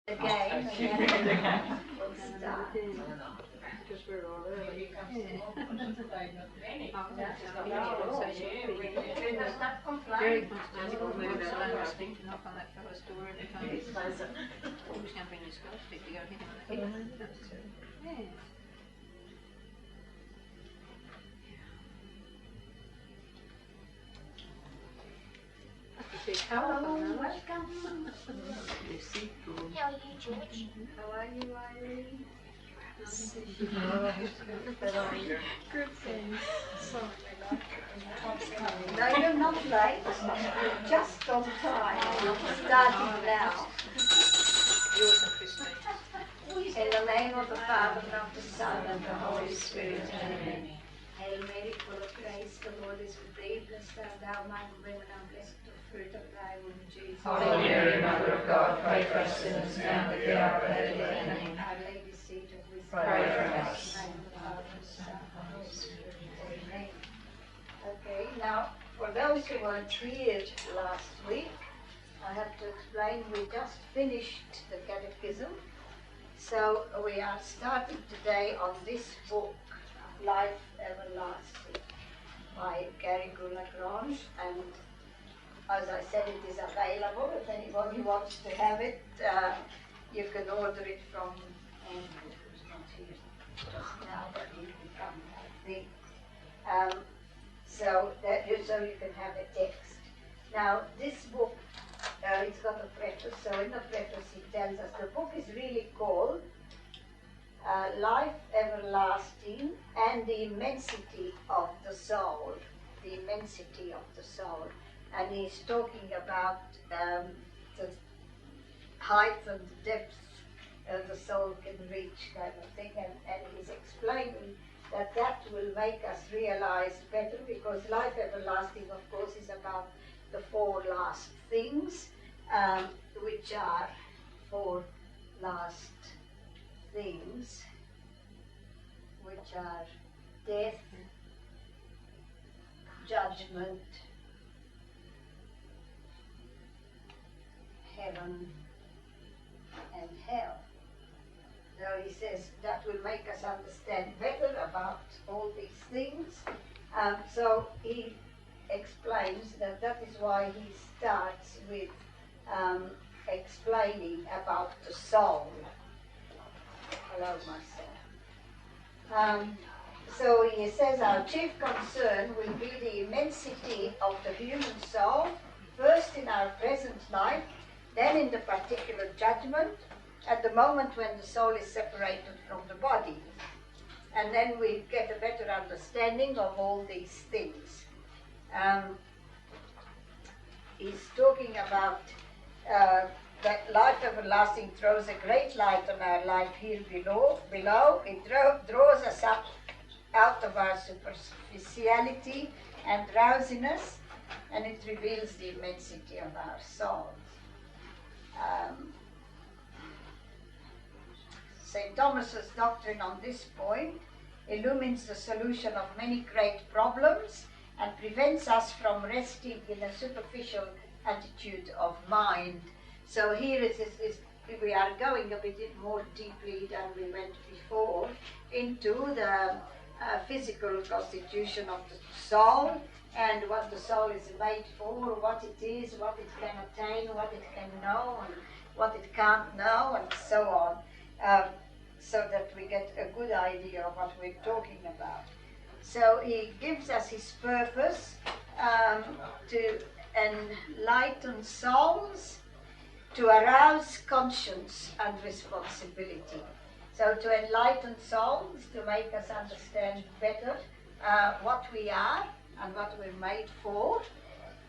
Again, we'll start. Because we're all early. Very constantly got moved along and speak to knock on that fellow's door every time. Who's going to bring his scholarship to go hit him on the head? Yes. Hello, welcome. Lucy. How are you, George? How are you, Irene? Good thing. No, you're not late. Just on time. Starting now. Yours and Christine. In the name of the Father, and of the Son, and the Holy Spirit. Amen. Hail Mary, full of grace, the Lord is with thee. Blessed art thou among women, and blessed the fruit of thy womb, Jesus. Holy Mary, Mother of God, pray for us sinners now and at the hour of our death. Amen. Our Lady, seat of wisdom. Pray for us. In the name of the Father, and the Son, and the Holy Spirit. Amen. Okay, now, for those who weren't here last week, I have to explain we just finished the catechism. So we are starting today on this book, Life Everlasting, by Garrigou-Lagrange, and as I said, it is available. If anybody wants to have it, you can order it from Andrew, who's not here just now, but he can come, I think. So you can have a text. Now, this book, it's got a preface, so in the preface it tells us the book is really called Life Everlasting and the Immensity of the Soul. The Immensity of the Soul. And he's talking about the height and the depth the soul can reach, kind of thing, and he's explaining that will make us realize better, because life everlasting, of course, is about the four last things, which are four last things, which are death, judgment, heaven, and hell. So he says that will make us understand better about all these things. So he explains that is why he starts with explaining about the soul. Hello, Marcel. So he says our chief concern will be the immensity of the human soul, first in our present life, then in the particular judgment, at the moment when the soul is separated from the body. And then we get a better understanding of all these things. He's talking about that life everlasting throws a great light on our life here below. It draws us up out of our superficiality and drowsiness, and it reveals the immensity of our souls. St. Thomas's doctrine on this point illumines the solution of many great problems and prevents us from resting in a superficial attitude of mind. So here we are going a bit more deeply than we went before into the physical constitution of the soul, and what the soul is made for, what it is, what it can attain, what it can know, and what it can't know, and so on. So that we get a good idea of what we're talking about. So he gives us his purpose to enlighten souls, to arouse conscience and responsibility. So to enlighten souls, to make us understand better what we are and what we're made for.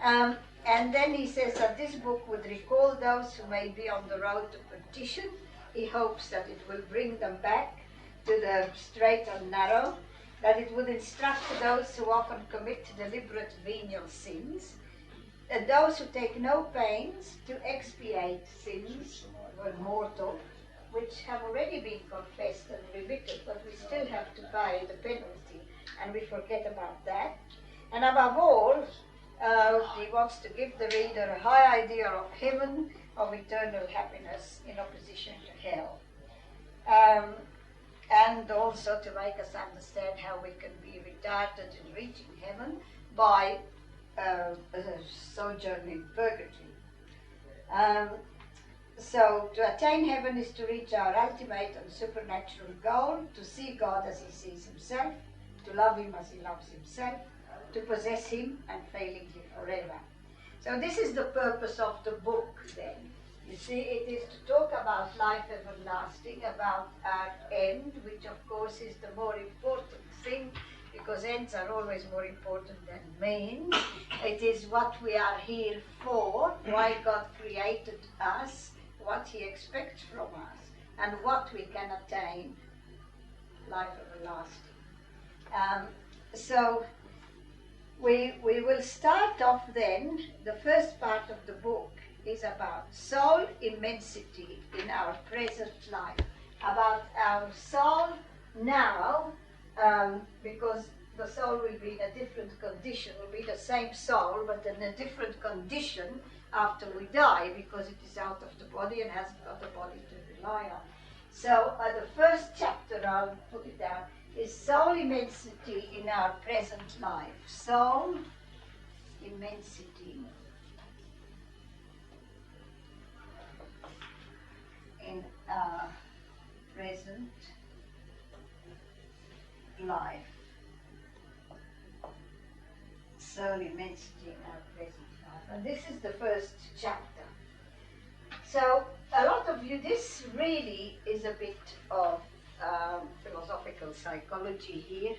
And then he says that this book would recall those who may be on the road to perdition. He hopes that it will bring them back to the straight and narrow, that it would instruct those who often commit deliberate venial sins, and those who take no pains to expiate sins, when mortal, which have already been confessed and remitted, but we still have to pay the penalty, and we forget about that. And above all, He wants to give the reader a high idea of heaven, of eternal happiness in opposition to hell. And also to make us understand how we can be retarded in reaching heaven by sojourn in purgatory. So to attain heaven is to reach our ultimate and supernatural goal, to see God as he sees himself, to love him as he loves himself, to possess him and failing him forever. So this is the purpose of the book then. You see, it is to talk about life everlasting, about our end, which of course is the more important thing, because ends are always more important than means. It is what we are here for, why God created us, what he expects from us, and what we can attain, life everlasting. So we will start off then. The first part of the book is about soul immensity in our present life, about our soul now, because the soul will be in a different condition, will be the same soul, but in a different condition after we die, because it is out of the body and hasn't got a body to rely on. So the first chapter, I'll put it down, is soul immensity in our present life. Soul immensity in our present life. Soul immensity in our present life. And this is the first chapter. So a lot of you, this really is a bit of philosophical psychology here,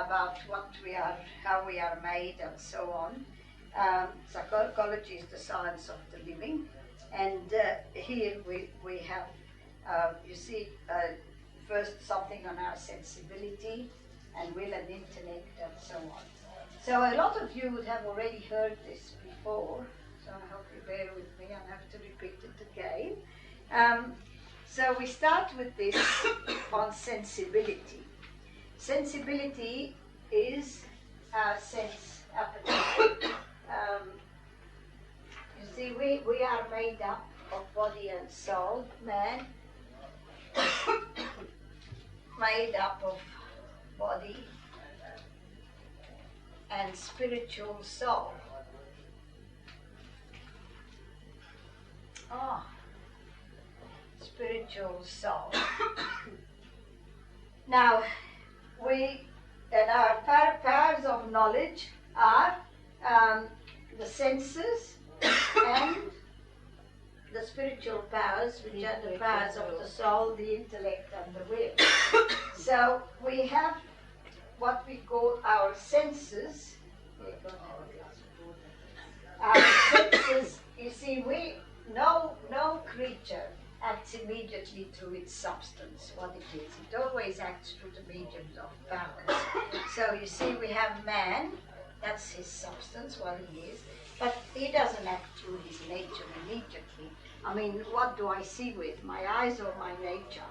about what we are, how we are made and so on. Psychology is the science of the living, and here we have, you see, first something on our sensibility and will and intellect and so on. So a lot of you would have already heard this before, so I hope you bear with me, I'll have to repeat it again. So we start with this on sensibility. Sensibility is our sense appetite. You see, we are made up of body and soul, man, made up of body and spiritual soul. Spiritual soul. Now, and our powers of knowledge are the senses and the spiritual powers, which are the powers of the soul, the intellect, and the will. So we have what we call our senses. Our senses, you see, no creature acts immediately through its substance, what it is. It always acts through the medium of powers. So you see, we have man, that's his substance, what he is, but he doesn't act through his nature immediately. I mean, what do I see with? My eyes or my nature?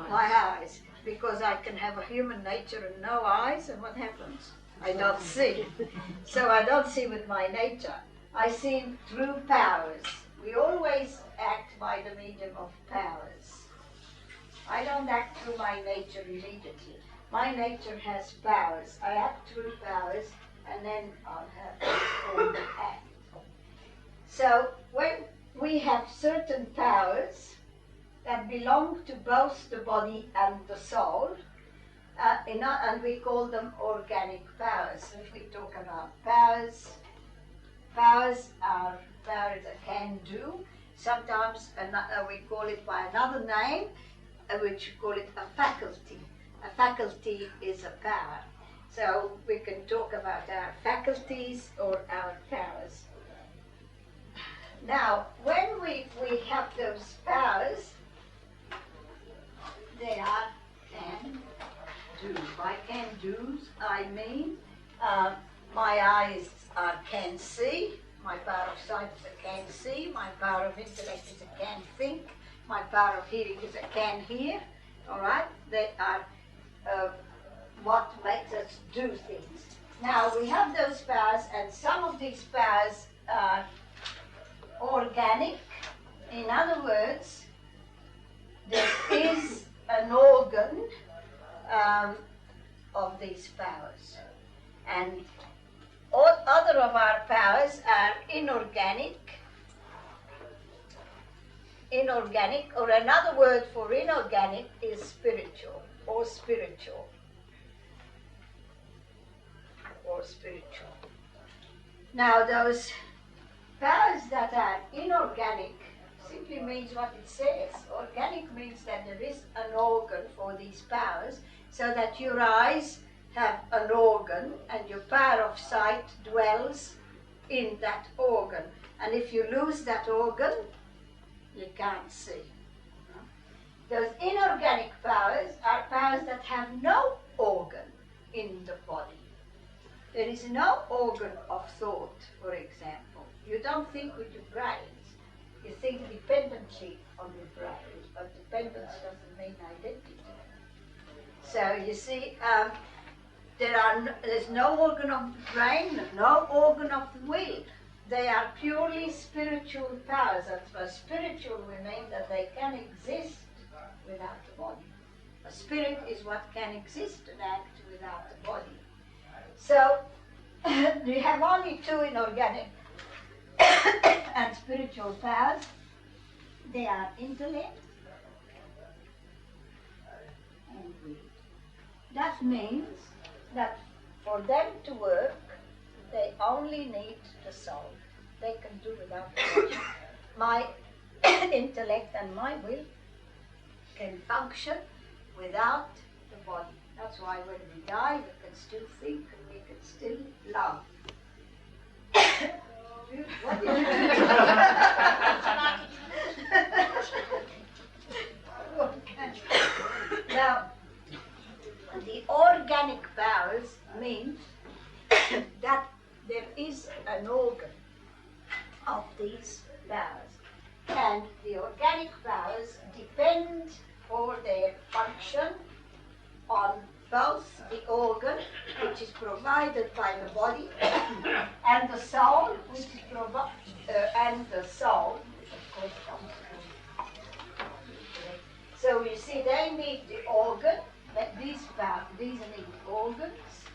My eyes. Because I can have a human nature and no eyes, and what happens? I don't see. So I don't see with my nature. I see through powers. We always act by the medium of powers. I don't act through my nature immediately. My nature has powers. I act through powers, and then I'll have to perform the act. So when we have certain powers that belong to both the body and the soul, and we call them organic powers. So if we talk about powers, powers are powers that can do. Sometimes we call it by another name, which we call it a faculty. A faculty is a power. So we can talk about our faculties or our powers. Now, when we have those powers, they are can-do. By can-dos, I mean my eyes are can see, my power of sight is a can see, my power of intellect is a can think, my power of hearing is a can hear, all right? They are what makes us do things. Now we have those powers, and some of these powers are organic. In other words, there is an organ of these powers. And all other of our powers are inorganic. Inorganic, or another word for inorganic is spiritual, or spiritual. Or spiritual. Now those powers that are inorganic simply means what it says. Organic means that there is an organ for these powers, so that your eyes have an organ and your power of sight dwells in that organ. And if you lose that organ, you can't see. Those inorganic powers are powers that have no organ in the body. There is no organ of thought, for example. You don't think with your brains. You think dependently on your brains, but dependence doesn't mean identity. So you see, there's no organ of the brain, no organ of the will. They are purely spiritual powers. And by spiritual we mean that they can exist without the body. A spirit is what can exist and act without the body. So we have only two inorganic and spiritual powers. They are intellect and will. That means that for them to work, they only need the soul. They can do without the body. My intellect and my will can function without the body. That's why when we die, we can still think and we can still love. What did you do? Now, the organic powers mean that there is an organ of these powers. And the organic powers depend for their function on both the organ, which is provided by the body, and the soul, which is and the soul, which of course comes from. So you see, they need the organ. These need organs,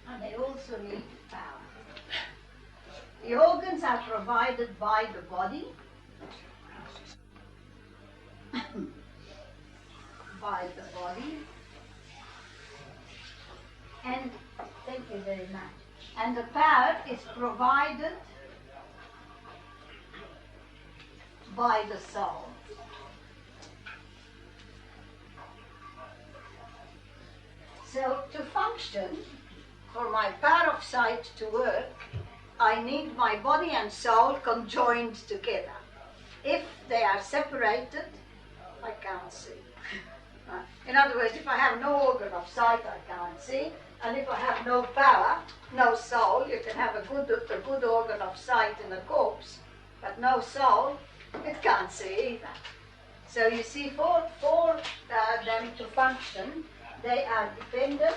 and they also need power. The organs are provided by the body, and thank you very much. And the power is provided by the soul. So to function, for my power of sight to work, I need my body and soul conjoined together. If they are separated, I can't see. In other words, if I have no organ of sight, I can't see. And if I have no power, no soul, you can have a good organ of sight in a corpse, but no soul, it can't see either. So you see, for them to function, they are dependent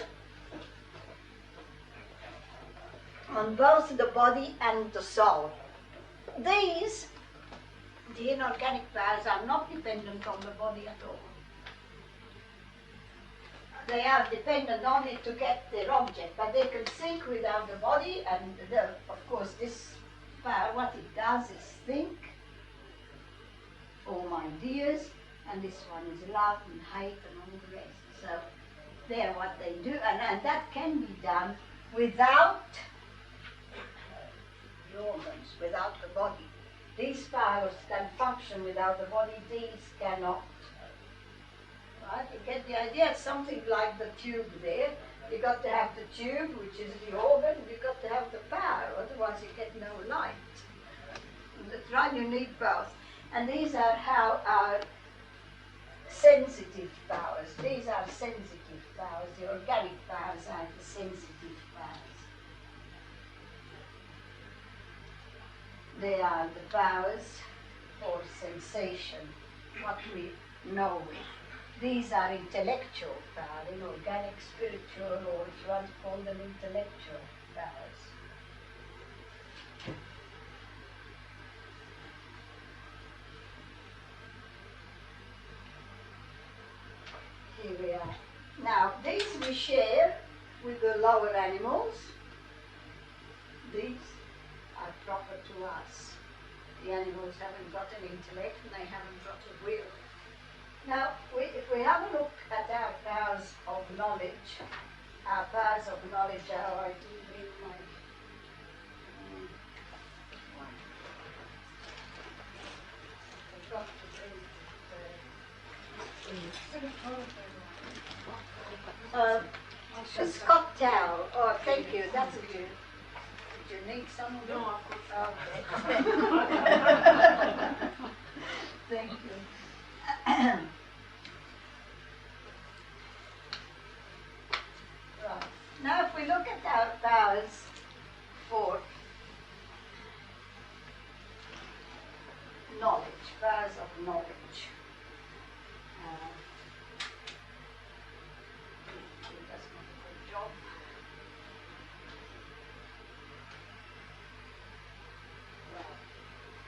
on both the body and the soul. These, the inorganic powers, are not dependent on the body at all. They are dependent only to get their object, but they can think without the body, and of course this power, what it does is think, form ideas, and this one is love and hate and all the rest. So they're what they do, and that can be done without the organs, without the body. These powers can function without the body, these cannot. Right? You get the idea? It's something like the tube there. You got to have the tube, which is the organ, you got to have the power, otherwise you get no light. That's right, you need both. And these are how our sensitive powers. These are sensitive powers. The organic powers are the sensitive powers. They are the powers for sensation, what we know with. these are intellectual powers, organic, spiritual, or if you want to call them intellectual powers. Here we are. Now, these we share with the lower animals. These are proper to us. The animals haven't got an intellect and they haven't got a will. Now, if we have a look at our powers of knowledge are, I do bring my I forgot to bring a Scott towel. Oh, thank you. That's good. Did you need some of them? No, okay. Thank you. Right. Now, if we look at our powers for knowledge, powers of knowledge. It does not do a good job.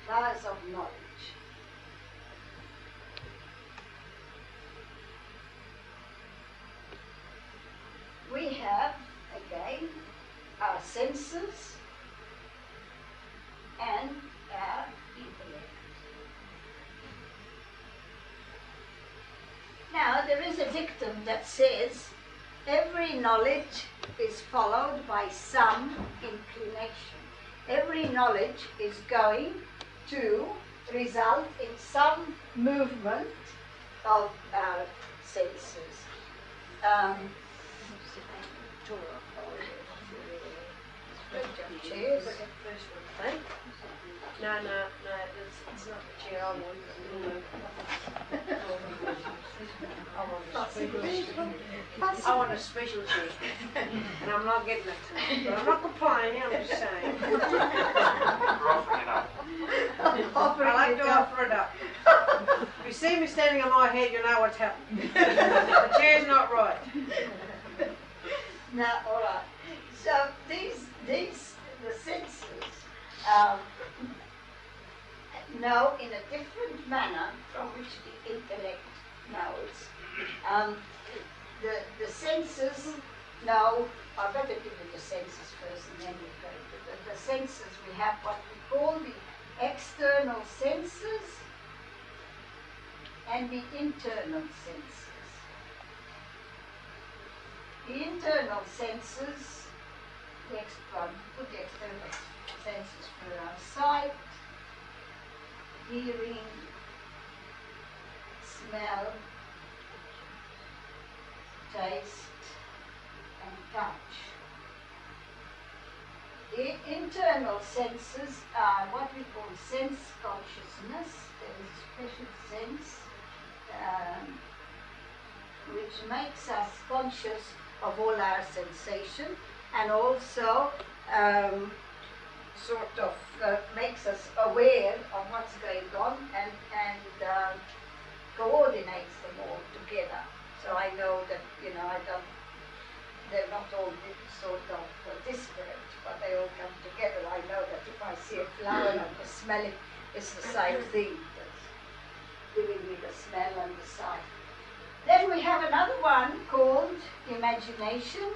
Powers of knowledge. We have, again, our senses and our intellect. Now, there is a dictum that says, every knowledge is followed by some inclination. Every knowledge is going to result in some movement of our senses. Cheers. No, it's not the chair I want. I want a special chair, and I'm not getting it tonight. But I'm not complaining, I'm just saying. You're offering it up. I like to offer it up. If you see me standing on my head, you know what's happening. The chair's not right. Now, all right. So the senses know in a different manner from which the intellect knows. The senses know. I better give you the senses first, and then we go to the senses. We have what we call the external senses and the internal senses. The internal senses, put the external senses for our sight, hearing, smell, taste, and touch. The internal senses are what we call sense consciousness. There is a special sense which makes us conscious of all our sensation, and also makes us aware of what's going on and coordinates them all together. So I know that, they're not all sort of disparate, but they all come together. I know that if I see a flower and I smell it, it's the same thing that's giving me the smell and the sight. Then we have another one called imagination,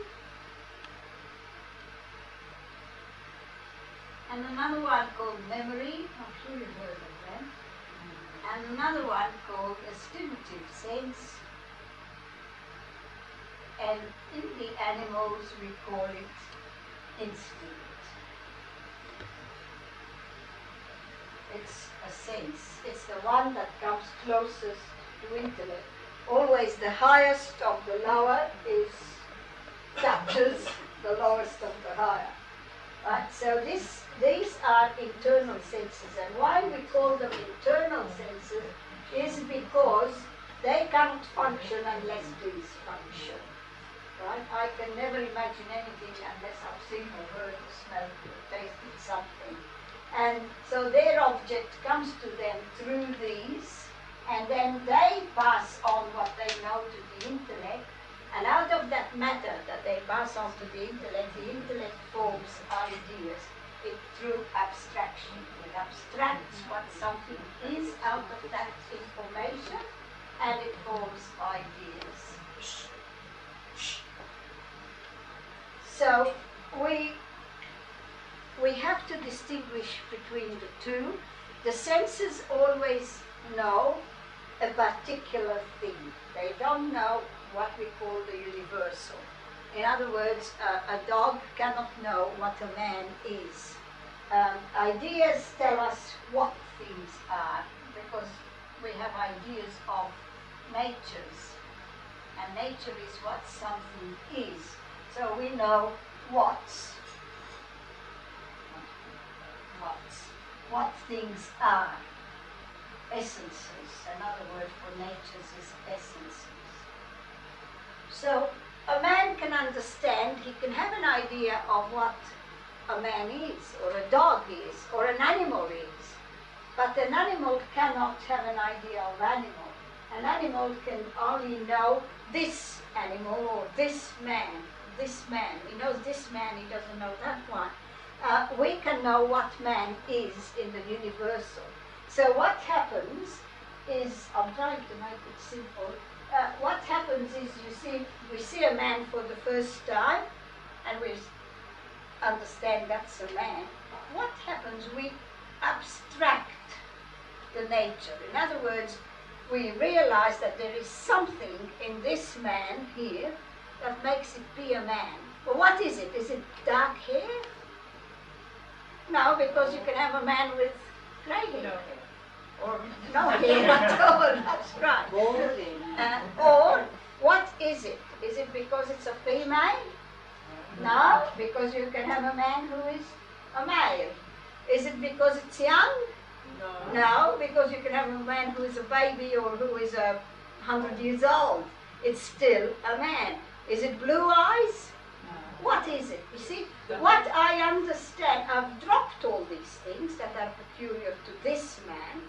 and another one called memory. I'm sure you've heard of them. And another one called estimative sense. And in the animals we call it instinct. It's a sense. It's the one that comes closest to intellect. Always the highest of the lower captures the lowest of the higher. Right? So these are internal senses, and why we call them internal senses is because they can't function unless these function. Right? I can never imagine anything unless I've seen or heard or smelled or tasted something. And so their object comes to them through these, and then they pass on what they know And out of that matter that they pass on to the intellect forms ideas through abstraction. It abstracts what something is out of that information, and it forms ideas. So we have to distinguish between the two. The senses always know a particular thing. They don't know what we call the universal. In other words, a dog cannot know what a man is. Ideas tell us what things are, because we have ideas of natures, and nature is what something is. So we know what things are. Essences. Another word for natures is essences. So a man can understand, he can have an idea of what a man is, or a dog is, or an animal is. But an animal cannot have an idea of animal. An animal can only know this animal or this man. This man. He knows this man, he doesn't know that one. We can know what man is in the universal. So what happens is, I'm trying to make it simple, what happens is, we see a man for the first time, and we understand that's a man. What happens? We abstract the nature. In other words, we realize that there is something in this man here that makes it be a man. But what is it? Is it dark hair? No, because you can have a man with grey hair. Or no hair at all, that's right. Or what is it? Is it because it's a female? No, because you can have a man who is a male. Is it because it's young? No, because you can have a man who is a baby or who is 100 years old. It's still a man. Is it blue eyes? What is it? You see, what I understand, I've dropped all these things that are peculiar to this man,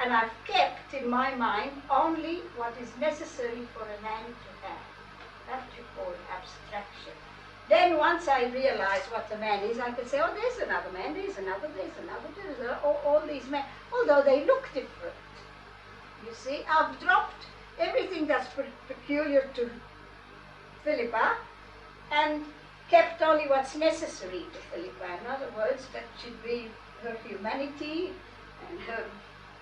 and I've kept in my mind only what is necessary for a man to have. That you call abstraction. Then once I realize what a man is, I can say, oh, there's another man, there's another, all these men, although they look different. You see, I've dropped everything that's peculiar to Philippa and kept only what's necessary to Philippa. In other words, that should be her humanity and her,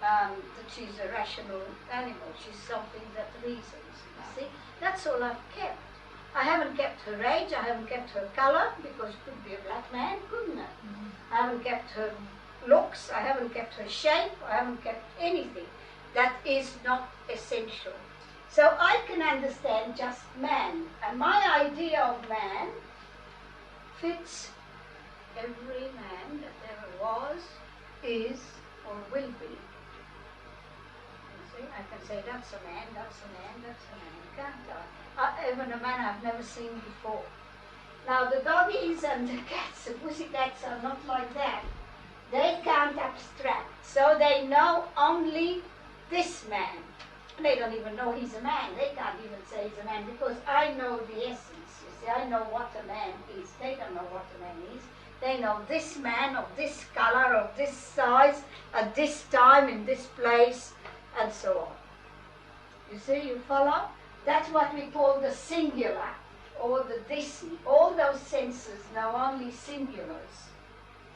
that she's a rational animal. She's something that reasons, you see. That's all I've kept. I haven't kept her age, I haven't kept her color, because it could be a black man, couldn't it? I haven't kept her looks, I haven't kept her shape, I haven't kept anything. That is not essential. So I can understand just man, and my idea of man fits every man that ever was, is, or will be. You see, I can say that's a man, that's a man, that's a man, can't I? Even a man I've never seen before. Now the doggies and the cats, the pussycats are not like that. They can't abstract, so they know only this man. They don't even know he's a man. They can't even say he's a man, because I know the essence. You see, I know what a man is. They don't know what a man is. They know this man of this color, of this size, at this time, in this place, and so on. You see, you follow? That's what we call the singular, or the this. All those senses know only singulars.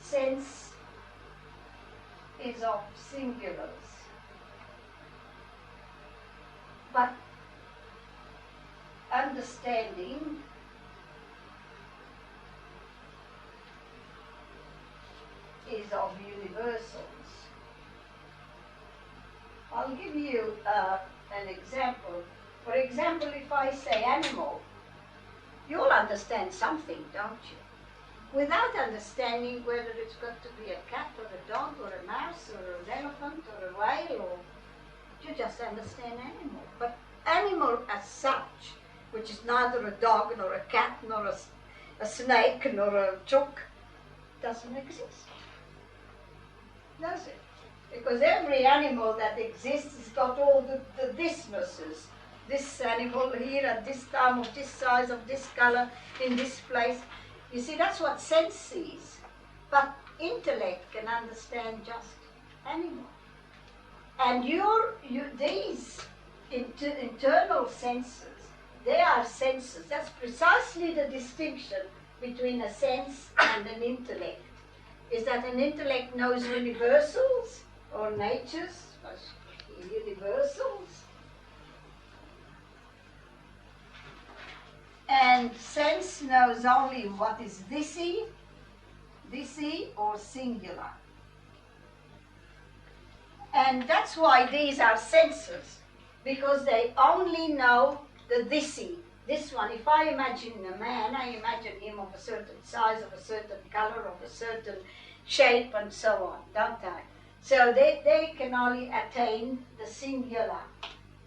Sense is of singulars. But understanding is of universals. I'll give you an example. For example, if I say animal, you'll understand something, don't you? Without understanding whether it's got to be a cat or a dog or a mouse or an elephant or a whale, or you just understand animal. But animal as such, which is neither a dog nor a cat nor a snake nor a chook, doesn't exist. Does it? Because every animal that exists has got all the thisnesses. this animal here at this time, of this size, of this color, in this place. You see, that's what sense sees. But intellect can understand just animal. And these internal senses, they are senses. That's precisely the distinction between a sense and an intellect. Is that an intellect knows universals or natures, universals. And sense knows only what is thisy or singular. And that's why these are senses, because they only know the thisy. This one, if I imagine a man, I imagine him of a certain size, of a certain color, of a certain shape, and so on, don't I? So they can only attain the singular.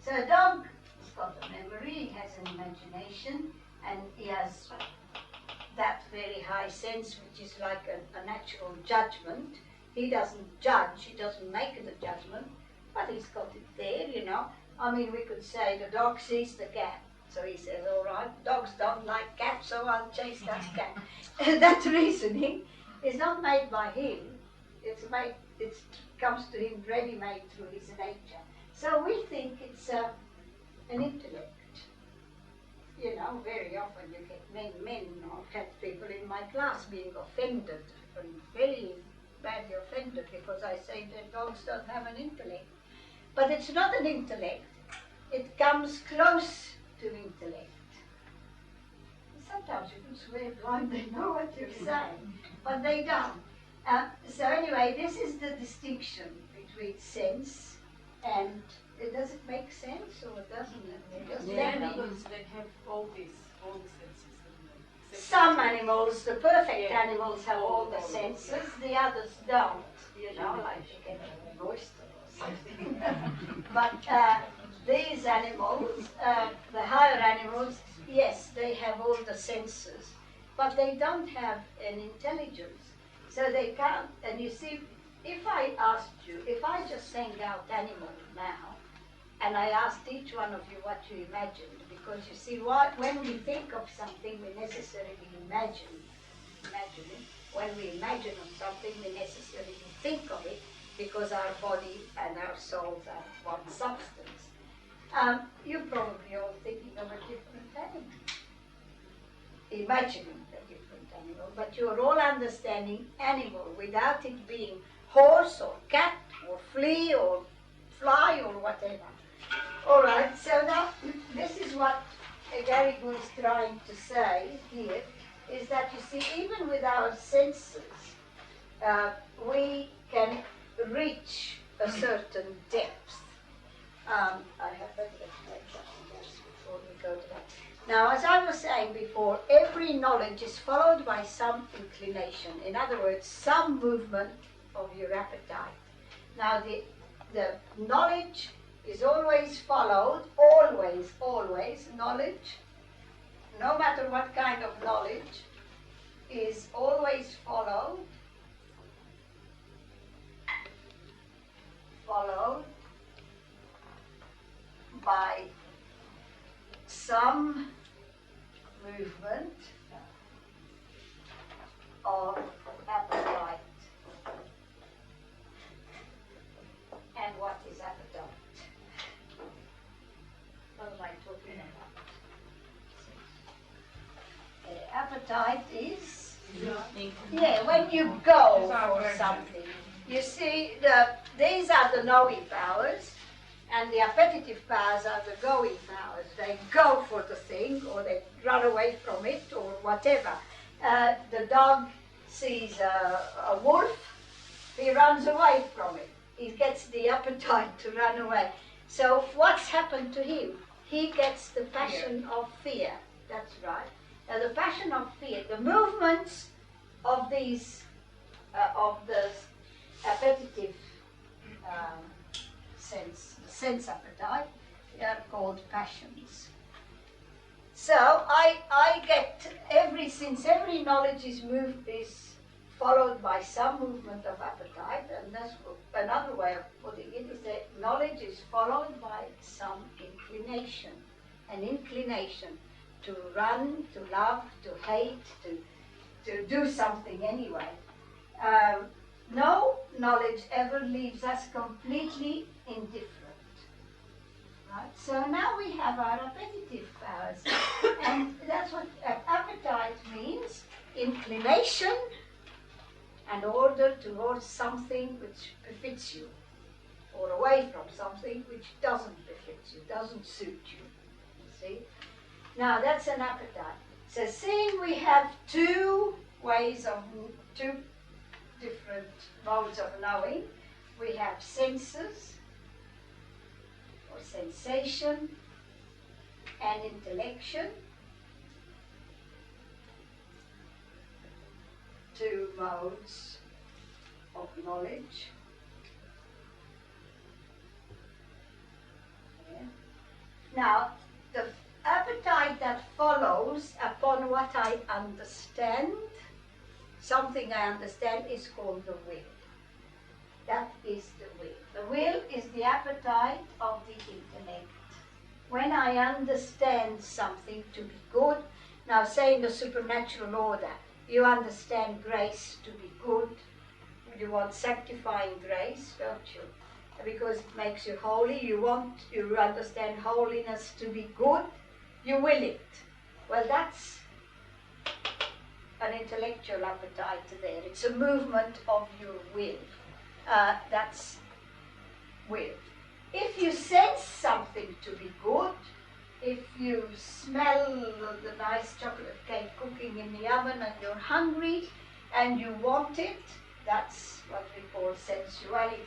So a dog has got a memory, he has an imagination, and he has that very high sense, which is like a natural judgment. He doesn't judge, he doesn't make the judgment, but he's got it there, you know. I mean, we could say the dog sees the cat. So he says, all right, dogs don't like cats, so I'll chase that cat. That reasoning is not made by him. It comes to him ready-made through his nature. So we think it's an intellect. You know, very often you get men or cat people in my class being offended, and very badly offended, because I say that dogs don't have an intellect. But it's not an intellect. It comes close to intellect. Sometimes you can swear blind, they know what you're saying, but they don't. So anyway, this is the distinction between sense and, does it make sense or doesn't it? Animals that have all the senses. Some animals, the perfect animals, have all the senses, the others don't, you know, like you get an oyster or something. But these animals, the higher animals, yes, they have all the senses, but they don't have an intelligence. So they can't, and you see, if I asked you, if I just sang out animal now, and I asked each one of you what you imagined, because you see, when we think of something, we necessarily imagine it. When we imagine of something, we necessarily think of it, because our body and our souls are one substance. You're probably all thinking of a different animal, imagining a different animal, but you're all understanding animal without it being horse or cat or flea or fly or whatever. All right, so now this is what Garrigou is trying to say here, is that you see, even with our senses, we can reach a certain depth. I have better explain something else before we go to that. Now, as I was saying before, every knowledge is followed by some inclination. In other words, some movement of your appetite. Now, the knowledge is always followed, always, knowledge, no matter what kind of knowledge, is always followed by some movement of appetite. And what is appetite? What am I talking about? Appetite is, when you go for something. You see, these are the knowing powers, and the appetitive powers are the going powers. They go for the thing, or they run away from it, or whatever. The dog sees a wolf, he runs away from it. He gets the appetite to run away. So what's happened to him? He gets the passion of fear. That's right. Now the passion of fear, the movements of these, of the appetitive sense appetite, they are called passions. So I get since every knowledge is followed by some movement of appetite, and that's another way of putting it, is that knowledge knowledge is followed by some inclination. An inclination to run, to love, to hate, to do something anyway. No knowledge ever leaves us completely indifferent. Right? So now we have our appetitive powers. And that's what appetite means, inclination and order towards something which befits you, or away from something which doesn't befit you, doesn't suit you. See? Now that's an appetite. So seeing we have two different modes of knowing, we have senses, or sensation, and intellection. Two modes of knowledge. Yeah. Now, the appetite that follows upon what I understand, something I understand, is called the will. That is the will. The will is the appetite of the intellect. When I understand something to be good, now say in the supernatural order, you understand grace to be good. You want sanctifying grace, don't you? Because it makes you holy. You understand holiness to be good. You will it. Well, that's an intellectual appetite there. It's a movement of your will. That's will. If you sense something to be good, if you smell the nice chocolate cake cooking in the oven and you're hungry and you want it, that's what we call sensuality.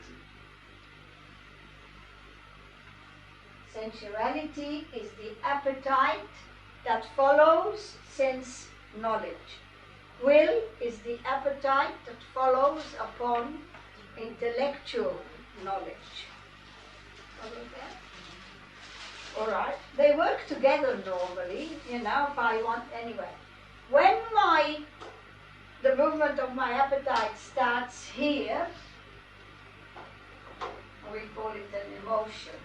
Sensuality is the appetite that follows sense knowledge. Will is the appetite that follows upon intellectual knowledge. Follow that? All right. They work together normally, if I want, anyway. When the movement of my appetite starts here, we call it an emotion.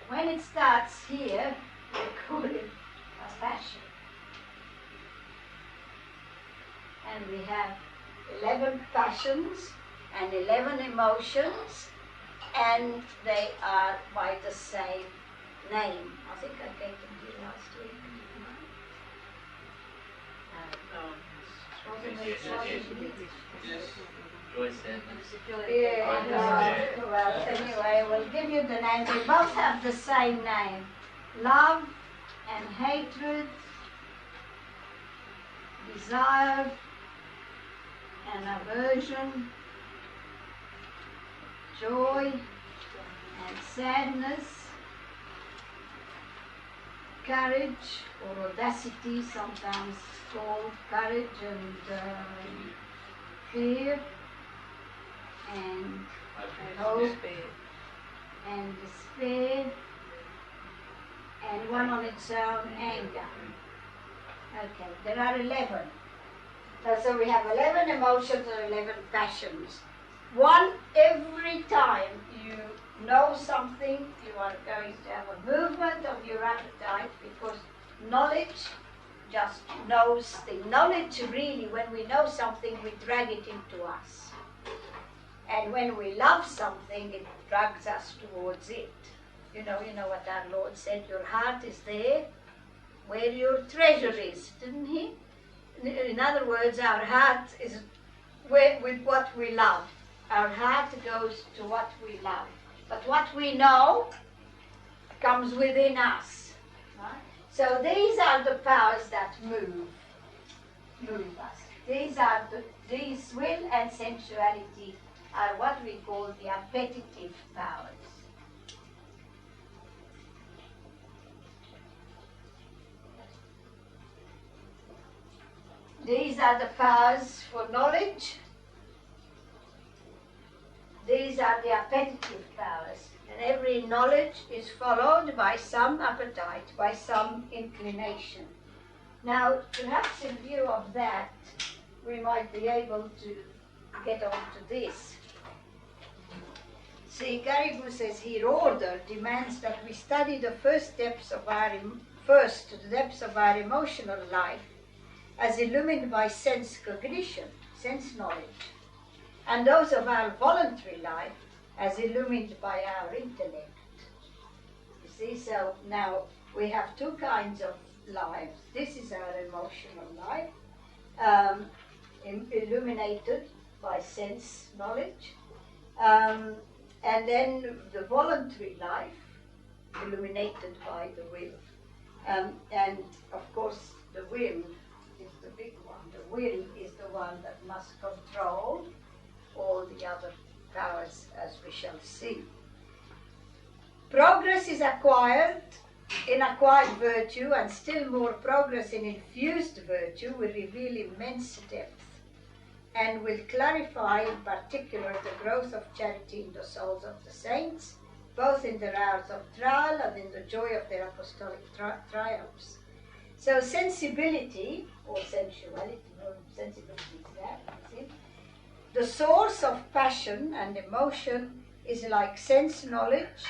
When it starts here, we call it a passion. And we have 11 passions and 11 emotions, and they are by the same name. I think I gave them to you last week. Well, anyway, we'll give you the name. They both have the same name. Love and hatred, desire and aversion, joy and sadness, courage or audacity, sometimes called courage, and fear and hope and despair, and one on its own, anger. Okay, there are 11. So we have 11 emotions and 11 passions. One, every time you know something, you are going to have a movement of your appetite, because knowledge just knows things. Knowledge really, when we know something, we drag it into us. And when we love something, it drags us towards it. You know what our Lord said, your heart is there where your treasure is, didn't he? In other words, our heart is with what we love. Our heart goes to what we love. But what we know comes within us. Right? So these are the powers that move us. These will and sensuality are what we call the appetitive powers. These are the powers for knowledge. These are the appetitive powers. And every knowledge is followed by some appetite, by some inclination. Now, perhaps in view of that, we might be able to get on to this. See, Garrigou says here, order demands that we study the first depths of our emotional life as illumined by sense cognition, sense knowledge, and those of our voluntary life as illumined by our intellect. You see, so now we have two kinds of lives. This is our emotional life, illuminated by sense knowledge, and then the voluntary life, illuminated by the will. And of course, the will is the big one. The will is the one that must control all the other powers, as we shall see. Progress is acquired in acquired virtue, and still more progress in infused virtue will reveal immense depth and will clarify in particular the growth of charity in the souls of the saints, both in their hours of trial and in the joy of their apostolic triumphs. So sensibility, or sensuality, no, sensibility is that, you see. The source of passion and emotion is like sense knowledge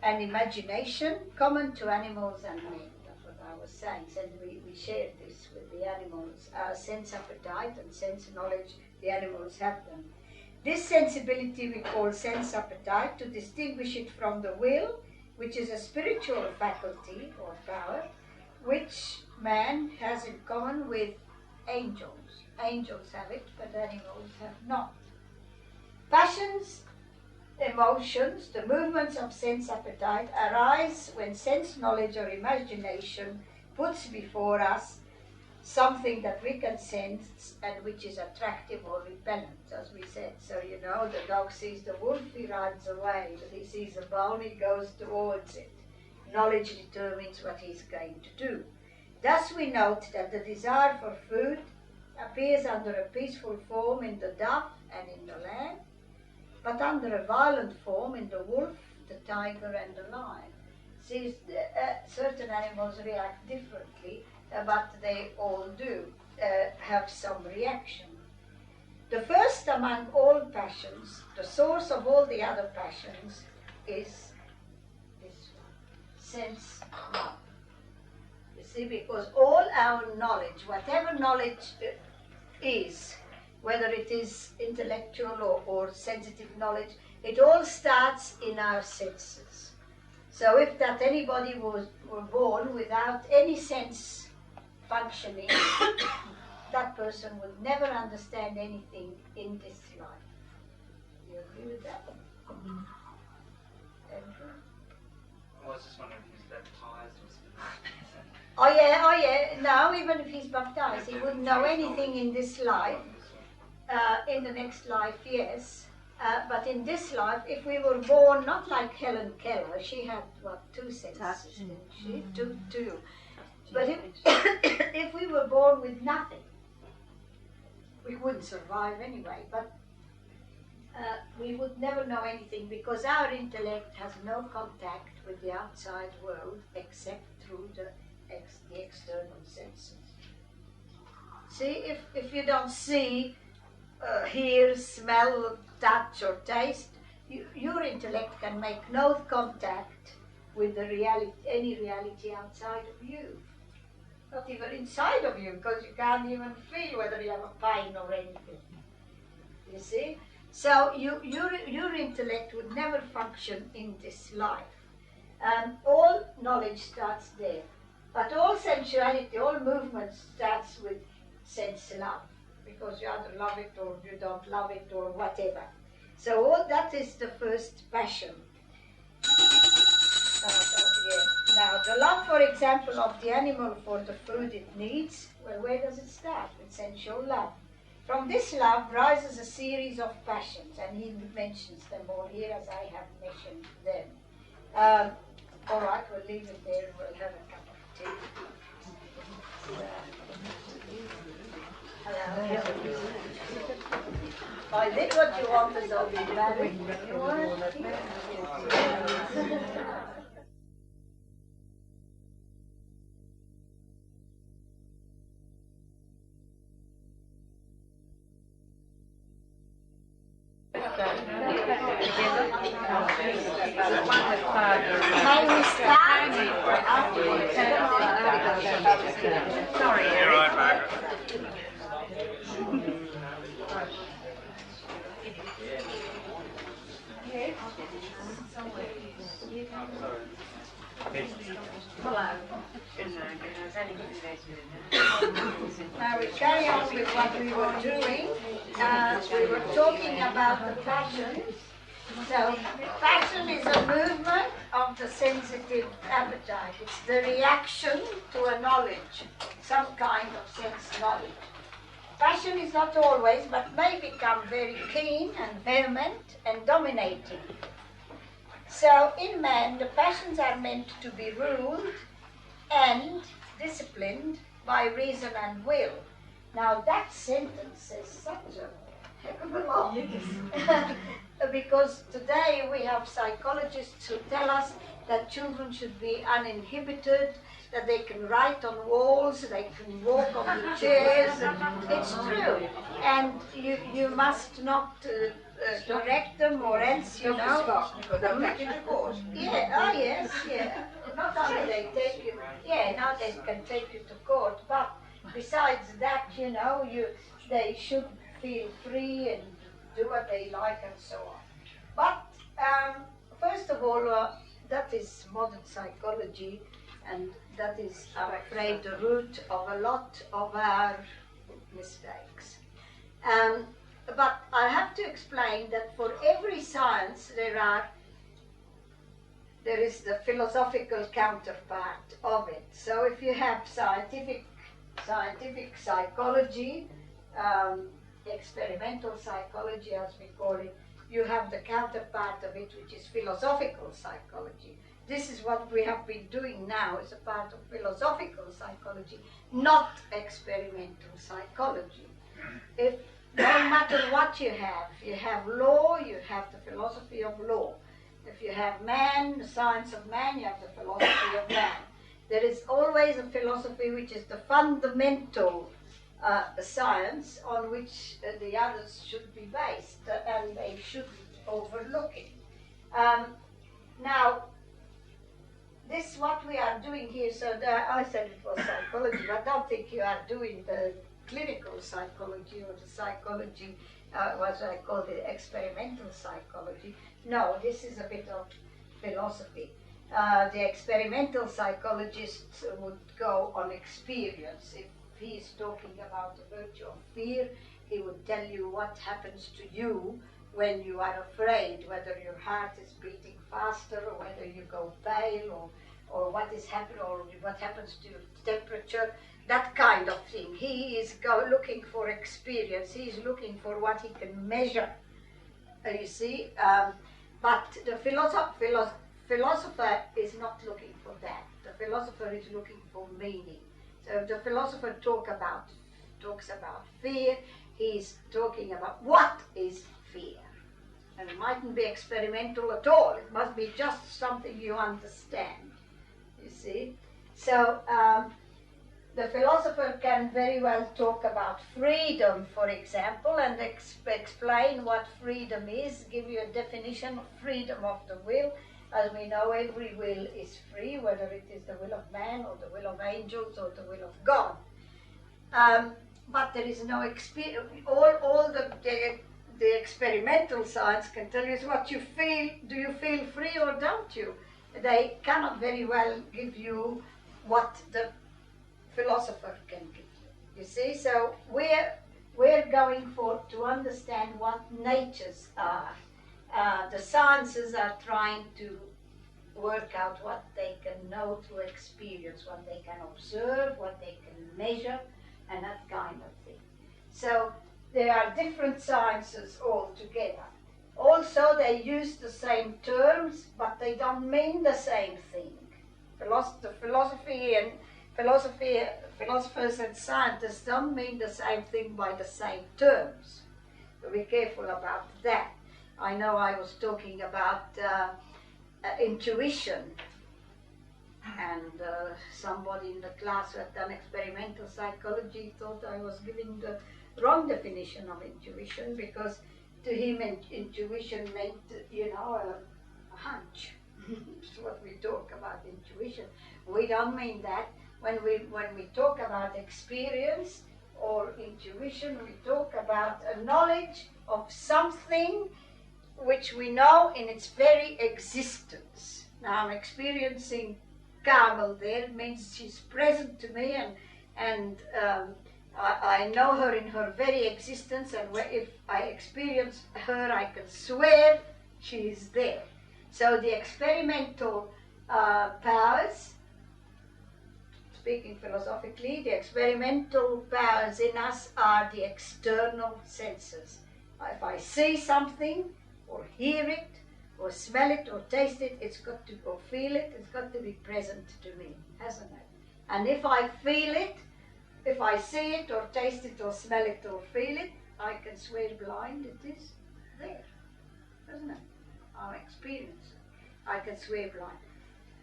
and imagination, common to animals and men. That's what I was saying. And we shared this with the animals. Our sense appetite and sense knowledge, the animals have them. This sensibility we call sense appetite, to distinguish it from the will, which is a spiritual faculty or power, which man has in common with angels. Angels have it, but animals have not. Passions, emotions, the movements of sense appetite arise when sense knowledge or imagination puts before us something that we can sense and which is attractive or repellent, as we said. So, you know, the dog sees the wolf, he runs away, but he sees a bone, he goes towards it. Knowledge determines what he's going to do. Thus we note that the desire for food appears under a peaceful form in the dove and in the lamb, but under a violent form in the wolf, the tiger and the lion. See, certain animals react differently, but they all do have some reaction. The first among all passions, the source of all the other passions, is this one, sense love. You see, because all our knowledge, whatever knowledge is, whether it is intellectual or sensitive knowledge, it all starts in our senses. So if that anybody were born without any sense functioning, that person would never understand anything in this life. Do you agree with that? Andrew? I was just wondering if he was baptized or something. Oh yeah. No, even if he's baptized, he wouldn't know anything in this life. In the next life, yes. But in this life, if we were born not like Helen Keller, she had, what, 2 senses, didn't she? Two. But if we were born with nothing, we wouldn't survive anyway. But we would never know anything because our intellect has no contact with the outside world except through the external senses. See, if you don't see, hear, smell, touch or taste, your intellect can make no contact with the reality, any reality outside of you. Not even inside of you, because you can't even feel whether you have a pain or anything. You see? So your intellect would never function in this life. All knowledge starts there. But all sensuality, all movement starts with sense love. Because you either love it or you don't love it or whatever. So all that is the first passion. Now, the love, for example, of the animal for the food it needs, well, where does it start? With sensual love. From this love rises a series of passions, and he mentions them all here as I have mentioned them. All right, we'll leave it there and we'll have a cup of tea. Hello. I did what you wanted, I'll be married. You want May we start? Sorry, You're right, Margaret. Now we carry on with what we were doing. We were talking about the passions. So, passion is a movement of the sensitive appetite. It's the reaction to a knowledge, some kind of sense knowledge. Passion is not always, but may become very keen and vehement and dominating. So, in man, the passions are meant to be ruled and disciplined by reason and will. Now, that sentence says such a heck of a lot. Because today we have psychologists who tell us that children should be uninhibited, that they can write on walls, they can walk on the chairs. It's true. And you must not direct them, or else, you know. They'll take you to court. Yeah, oh yes, yeah. Not only they take you, yeah, now they can take you to court, but besides that, you know, they should feel free and do what they like and so on. But first of all, that is modern psychology, and that is, I'm afraid, the root of a lot of our mistakes. But I have to explain that for every science there is the philosophical counterpart of it. So if you have scientific psychology, experimental psychology as we call it, you have the counterpart of it, which is philosophical psychology. This is what we have been doing now as a part of philosophical psychology, not experimental psychology. If no matter what you have law, you have the philosophy of law. If you have man, the science of man, you have the philosophy of man. There is always a philosophy which is the fundamental science on which the others should be based, and they shouldn't overlook it. Now, this is what we are doing here. So I said it was psychology, but I don't think you are doing the clinical psychology or the psychology, what I call the experimental psychology. No, this is a bit of philosophy. The experimental psychologist would go on experience. If he is talking about the virtue of fear, he would tell you what happens to you when you are afraid, whether your heart is beating faster, or whether you go pale, or what is happening, or what happens to your temperature, that kind of thing. He is looking for experience. He is looking for what he can measure, you see. But the philosopher is not looking for that. The philosopher is looking for meaning. So if the philosopher talks about fear, he's talking about what is fear. And it mightn't be experimental at all. It must be just something you understand, you see. So the philosopher can very well talk about freedom, for example, and explain what freedom is, give you a definition of freedom of the will. As we know, every will is free, whether it is the will of man or the will of angels or the will of God. But there is no experience. All the experimental science can tell you is what you feel. Do you feel free or don't you? They cannot very well give you what the philosopher can give you. You see, so we're going to understand what natures are. The sciences are trying to work out what they can know through experience, what they can observe, what they can measure, and that kind of thing. So there are different sciences altogether. Also, they use the same terms, but they don't mean the same thing. Philosophers and scientists don't mean the same thing by the same terms. So be careful about that. I know I was talking about intuition, and somebody in the class who had done experimental psychology thought I was giving the wrong definition of intuition, because to him, intuition meant, a hunch. That's what we talk about, intuition. We don't mean that. When we talk about experience or intuition, we talk about a knowledge of something which we know in its very existence. Now I'm experiencing Carmel there. It means she's present to me, and I know her in her very existence, and if I experience her, I can swear she is there. So the experimental powers, speaking philosophically, the experimental powers in us are the external senses. If I see something, or hear it, or smell it, or taste it, or feel it, it's got to be present to me, hasn't it? And if I feel it, if I see it, or taste it, or smell it, or feel it, I can swear blind it is there, doesn't it? Our experience, I can swear blind.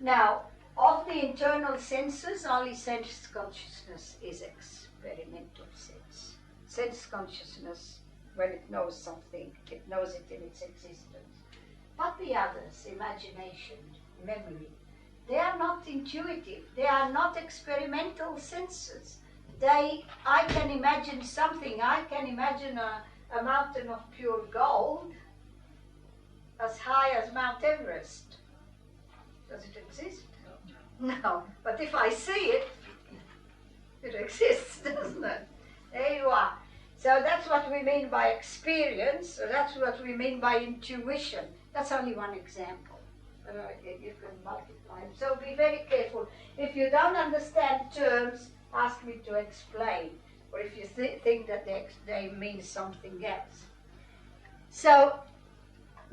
Now, of the internal senses, only sense consciousness is experimental sense. Sense consciousness, when it knows something, it knows it in its existence. But the others, imagination, memory, they are not intuitive. They are not experimental senses. I can imagine something. I can imagine a mountain of pure gold as high as Mount Everest. Does it exist? No. But if I see it, it exists, doesn't it? There you are. So that's what we mean by experience. So that's what we mean by intuition. That's only one example. You can multiply. So be very careful. If you don't understand terms, ask me to explain. Or if you think that they mean something else. So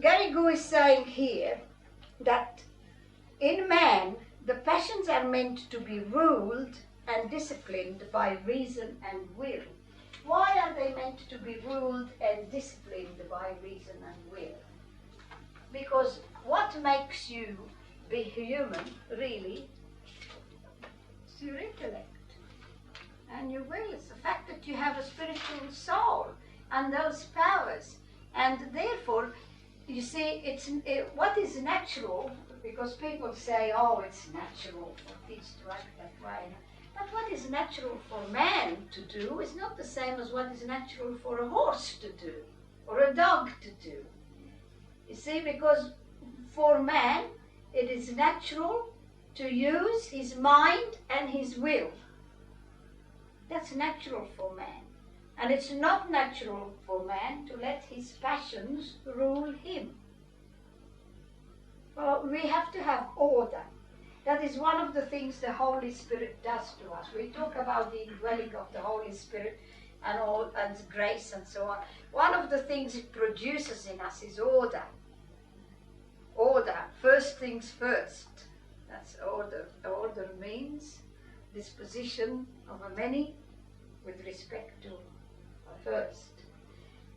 Garrigou is saying here that in man, the passions are meant to be ruled and disciplined by reason and will. Why are they meant to be ruled and disciplined by reason and will? Because what makes you be human, really, is your intellect and your will. It's the fact that you have a spiritual soul and those powers. And therefore, you see, what is natural, because people say, oh, it's natural for kids to act that way. But what is natural for man to do is not the same as what is natural for a horse to do, or a dog to do. You see, because for man, it is natural to use his mind and his will. That's natural for man. And it's not natural for man to let his passions rule him. Well, we have to have order. That is one of the things the Holy Spirit does to us. We talk about the indwelling of the Holy Spirit and grace and so on. One of the things it produces in us is order. Order. First things first. That's order. Order means disposition of a many with respect to first.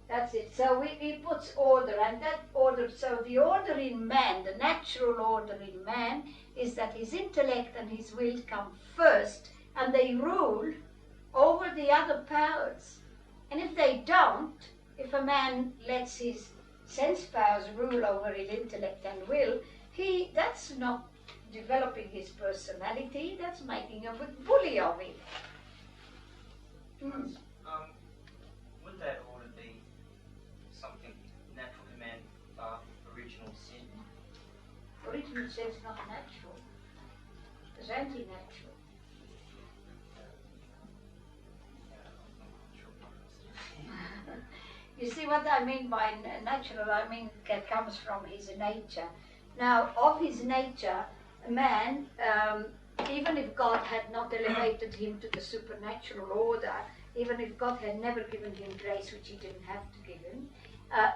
That's it. So he puts order, and that order, so the order in man, the natural order in man, is that his intellect and his will come first, and they rule over the other powers. And if they don't, if a man lets his sense powers rule over his intellect and will, that's not developing his personality, that's making a bully of him. Would that order be something natural to man, original sin? Original sin is not natural. It's anti-natural. You see what I mean by natural? I mean it comes from his nature. Now, of his nature, man, even if God had not elevated him to the supernatural order, even if God had never given him grace, which he didn't have to give him,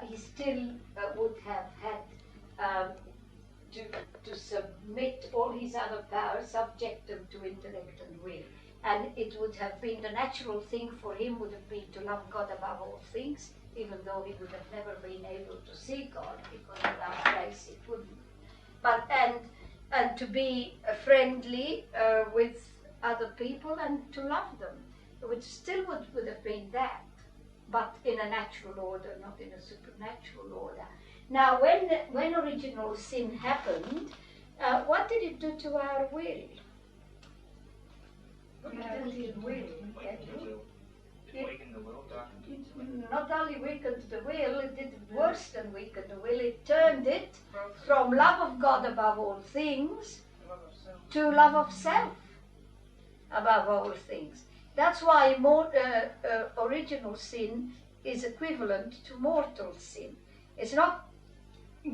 he still would have had to submit all his other powers, subject them to intellect and will. And it would have been the natural thing for him would have been to love God above all things, even though he would have never been able to see God, because without grace it wouldn't. But and to be friendly with other people and to love them, which still would have been that. but in a natural order, not in a supernatural order. Now, when original sin happened, what did it do to our will? What did it will? It weakened the will, darkened it. Not only weakened the will, it did worse than weaken the will. It turned it from love of God above all things to love of self above all things. That's why original sin is equivalent to mortal sin. It's not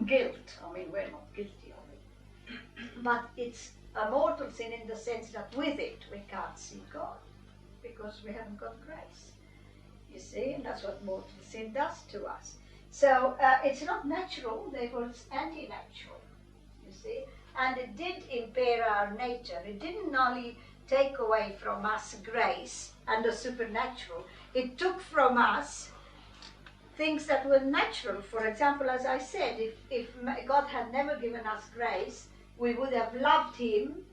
guilt. I mean, we're not guilty of it. But it's a mortal sin in the sense that with it we can't see God because we haven't got grace. You see, and that's what mortal sin does to us. So it's not natural, therefore it's anti-natural. You see, and it did impair our nature. It didn't only take away from us grace and the supernatural. It took from us things that were natural. For example, as I said, if God had never given us grace, we would have loved Him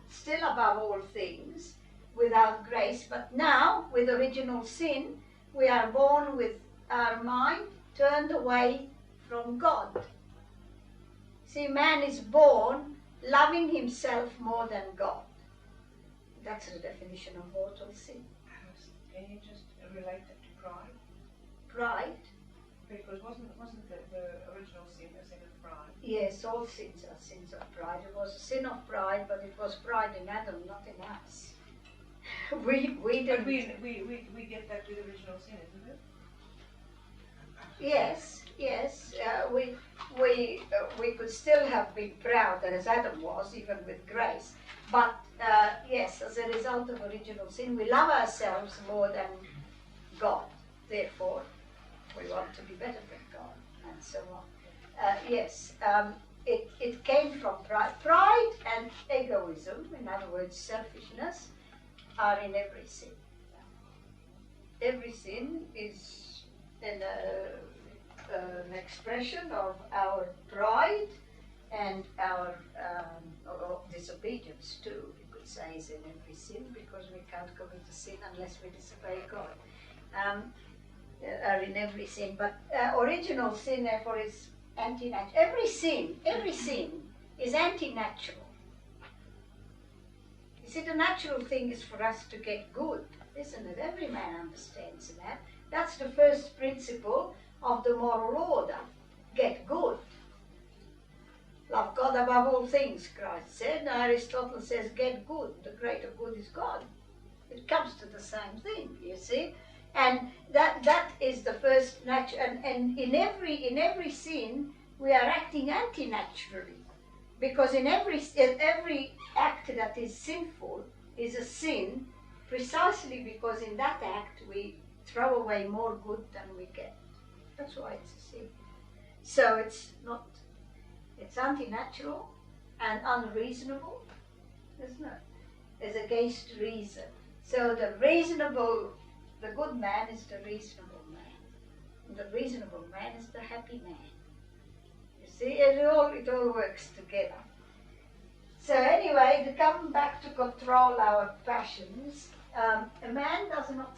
still above all things without grace. But now, with original sin, we are born with our mind turned away from God. See, man is born loving himself more than God. That's the definition of mortal sin. Can you just relate that to pride? Pride? Because wasn't the original sin a sin of pride? Yes, all sins are sins of pride. It was a sin of pride, but it was pride in Adam, not in us. We didn't. But we get that with original sin, isn't it? Yes. We could still have been proud as Adam was, even with grace. But yes, as a result of original sin, we love ourselves more than God. Therefore, we want to be better than God, and so on. Yes, it came from pride. Pride and egoism, in other words, selfishness, are in every sin. Every sin is an expression of our pride and our disobedience too. You could say is in every sin, because we can't commit a sin unless we disobey God. Are in every sin, but original sin therefore is anti-natural. Every sin is anti-natural. You see, the natural thing is for us to get good, isn't it? Every man understands that. That's the first principle of the moral order. Get good. Love God above all things, Christ said. Now Aristotle says, get good. The greater good is God. It comes to the same thing, you see. And that is the first natural. And in every sin, we are acting anti-naturally. Because in every act that is sinful is a sin, precisely because in that act we throw away more good than we get. That's why it's a sin. So it's anti-natural and unreasonable, isn't it? It's against reason. So the good man is the reasonable man. And the reasonable man is the happy man. You see, it all works together. So anyway, to come back to control our passions, a man does not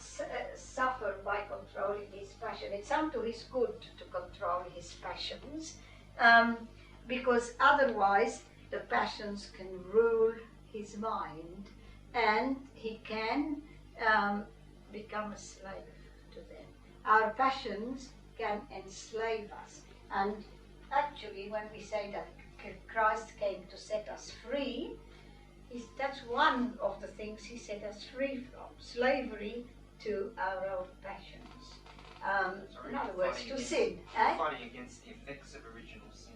suffer by controlling his passion. It's unto his good to control his passions, because otherwise the passions can rule his mind and he can become a slave to them. Our passions can enslave us. And actually, when we say that Christ came to set us free, that's one of the things he set us free from, slavery to our own passions. In other words, to sin. We're fighting against the effects of original sin.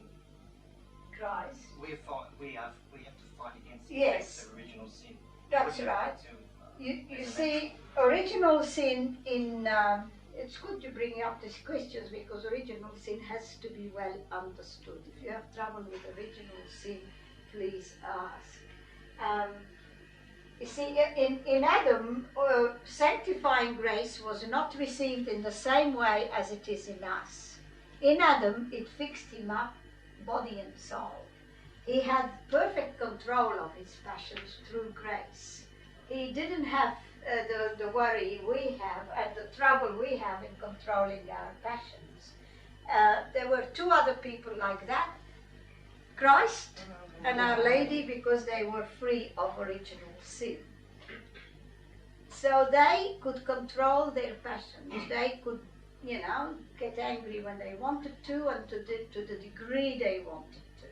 Christ. We have to fight against the Yes. effects of original sin. That's right. You see, original sin it's good to bring up these questions, because original sin has to be well understood. If you have trouble with original sin, please ask. You see, in Adam, sanctifying grace was not received in the same way as it is in us. In Adam, it fixed him up, body and soul. He had perfect control of his passions through grace. He didn't have the worry we have and the trouble we have in controlling our passions. There were two other people like that, Christ and Our Lady, because they were free of original sin. So they could control their passions. They could, get angry when they wanted to and to the degree they wanted to.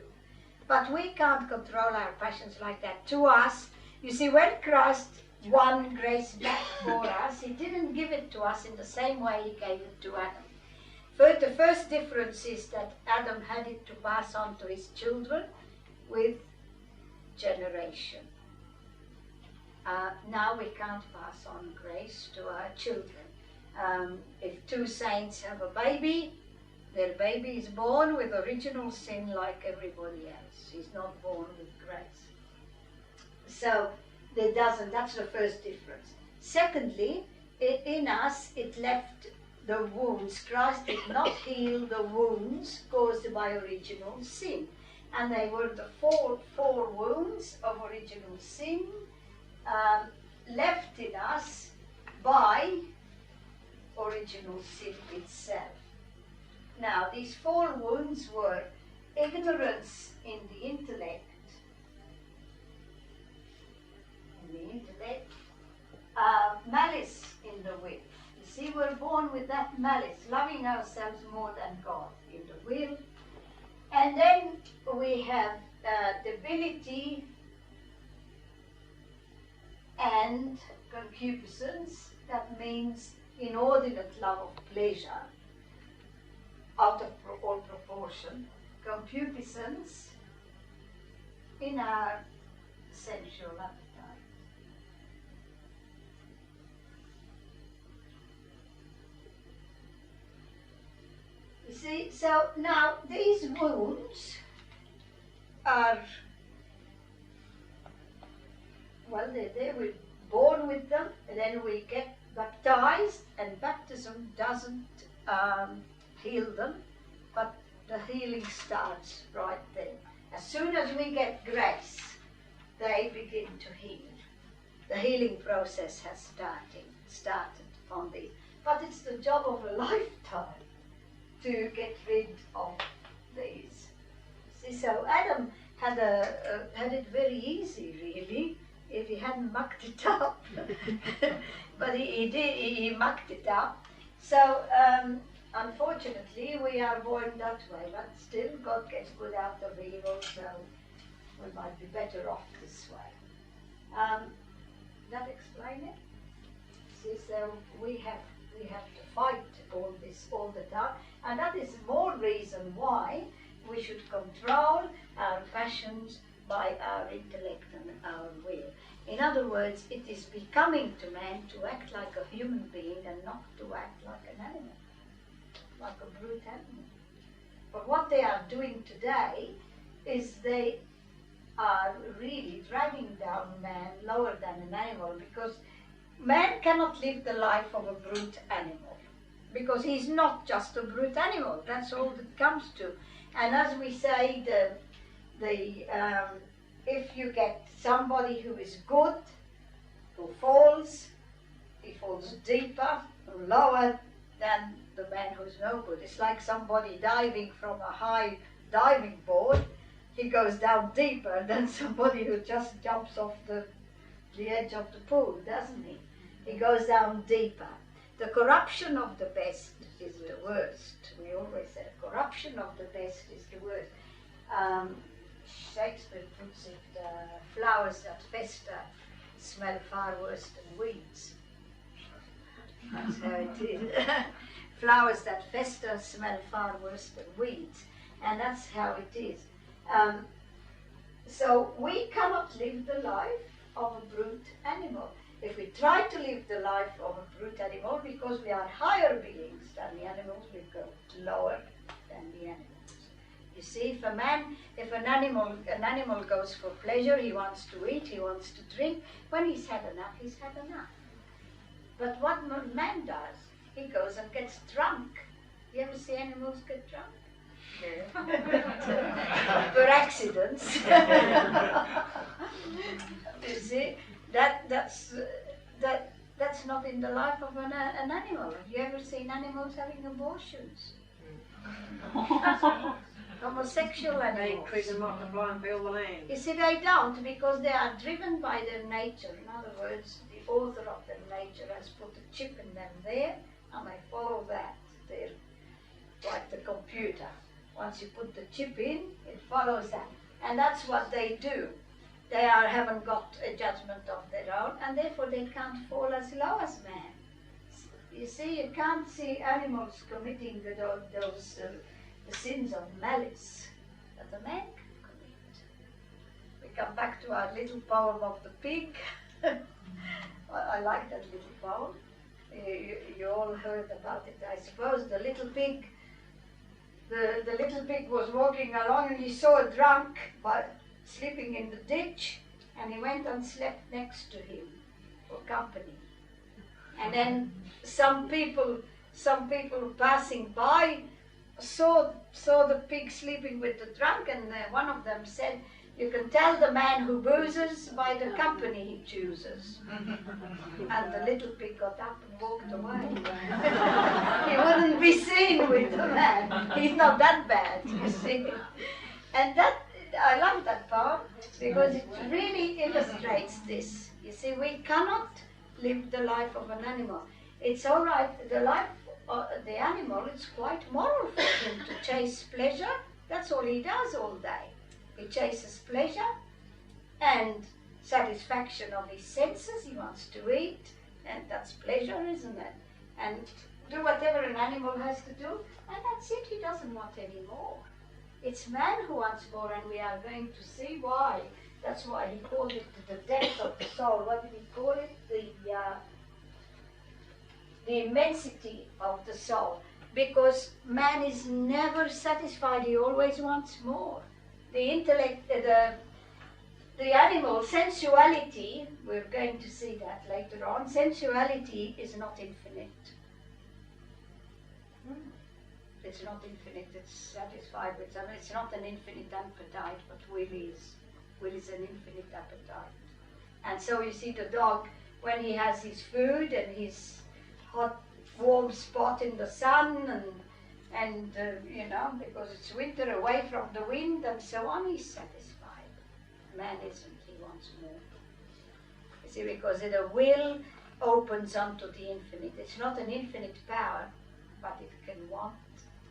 But we can't control our passions like that. To us, you see, when Christ won grace back for us, he didn't give it to us in the same way he gave it to Adam. The first difference is that Adam had it to pass on to his children with generation. Now we can't pass on grace to our children. If two saints have a baby, their baby is born with original sin like everybody else. He's not born with grace. So that's the first difference. Secondly, in us it left the wounds. Christ did not heal the wounds caused by original sin. And they were the four wounds of original sin left in us by original sin itself. Now, these four wounds were ignorance in the intellect, malice in the will. You see, we're born with that malice, loving ourselves more than God in the will. And then we have debility and concupiscence. That means inordinate love of pleasure out of all proportion. Concupiscence in our sensual appetite. You see, so now these wounds are, well, they were born with them, and then we get baptized, and baptism doesn't heal them, but the healing starts right then. As soon as we get grace, they begin to heal. The healing process has started on this. But it's the job of a lifetime to get rid of these. See, so Adam had it very easy, really, if he hadn't mucked it up. But he mucked it up. So, unfortunately, we are born that way, but still God gets good out of evil, so we might be better off this way. That explain it? See, so we have to fight all this all the time, and that is more reason why we should control our passions by our intellect and our will. In other words, it is becoming to man to act like a human being and not to act like an animal, like a brute animal. But what they are doing today is they are really dragging down man lower than an animal, because man cannot live the life of a brute animal, because he's not just a brute animal. That's all that comes to. And as we say, if you get somebody who is good, who falls, he falls deeper, lower than the man who's no good. It's like somebody diving from a high diving board. He goes down deeper than somebody who just jumps off the edge of the pool, doesn't he? He goes down deeper. The corruption of the best is the worst. We always say corruption of the best is the worst. Shakespeare puts it, flowers that fester smell far worse than weeds. That's how it is. Flowers that fester smell far worse than weeds. And that's how it is. So we cannot live the life of a brute animal. If we try to live the life of a brute animal, because we are higher beings than the animals, we go lower than the animals. You see, if an animal goes for pleasure, he wants to eat, he wants to drink. When he's had enough, he's had enough. But what man does, he goes and gets drunk. You ever see animals get drunk? Per accidents. You see, That's not in the life of an animal. Have you ever seen animals having abortions? Homosexual They animals. increase and multiply and fill the land. You see, they don't, because they are driven by their nature. In other words, the author of their nature has put a chip in them there, and they follow that. They're like the computer. Once you put the chip in, it follows that. And that's what they do. They haven't got a judgment of their own, and therefore they can't fall as low as man. You see, you can't see animals committing the sins of malice that a man can commit. We come back to our little poem of the pig. I like that little poem. You all heard about it, I suppose. The little pig was walking along, and he saw a drunk sleeping in the ditch, and he went and slept next to him for company. And then some people passing by saw the pig sleeping with the drunk, and one of them said, "You can tell the man who boozes by the company he chooses." And the little pig got up and walked away. He wouldn't be seen with the man. He's not that bad, you see. And I love that poem because it really illustrates this. You see, we cannot live the life of an animal. It's all right, the life of the animal, it's quite moral for him to chase pleasure. That's all he does all day. He chases pleasure and satisfaction of his senses. He wants to eat, and that's pleasure, isn't it? And do whatever an animal has to do, and that's it. He doesn't want any more. It's man who wants more, and we are going to see why. That's why he called it the depth of the soul. What did he call it? The immensity of the soul. Because man is never satisfied. He always wants more. The intellect, the animal, sensuality, we're going to see that later on, sensuality is not infinite. It's not infinite, it's satisfied with something. It's not an infinite appetite, but will is. Will is an infinite appetite. And so you see the dog, when he has his food and his hot, warm spot in the sun, and because it's winter, away from the wind and so on, he's satisfied. Man isn't, he wants more. You see, because the will opens onto the infinite. It's not an infinite power, but it can want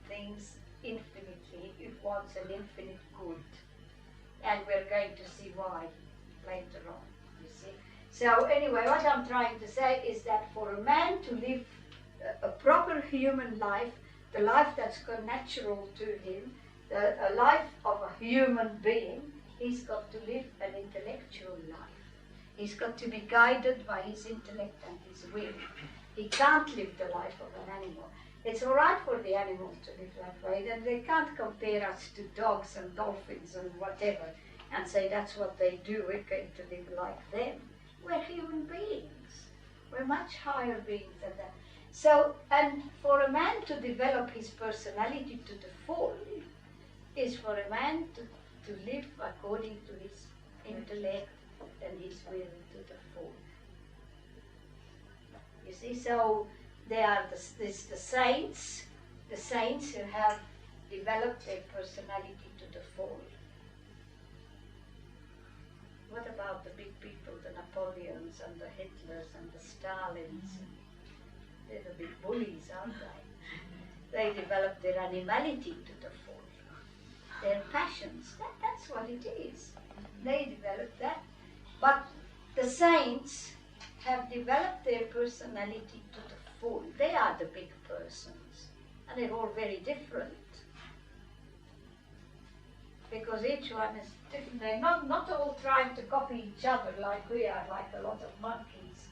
things infinitely. It wants an infinite good. And we're going to see why later on, you see. So anyway, what I'm trying to say is that for a man to live a proper human life, the life that's natural to him, a life of a human being, he's got to live an intellectual life. He's got to be guided by his intellect and his will. He can't live the life of an animal. It's all right for the animals to live that way, and they can't compare us to dogs and dolphins and whatever and say that's what they do, we're going to live like them. We're human beings. We're much higher beings than that. So, and for a man to develop his personality to the full is for a man to live according to his intellect and his will to the full. You see, so they are the saints who have developed their personality to the full. What about the big people, the Napoleons and the Hitlers and the Stalins? They're the big bullies, aren't they? They developed their animality to the full. Their passions, that's what it is. They developed that. But the saints have developed their personality to the full. They are the big persons. And they're all very different. Because each one is different. They're not all trying to copy each other like we are, like a lot of monkeys.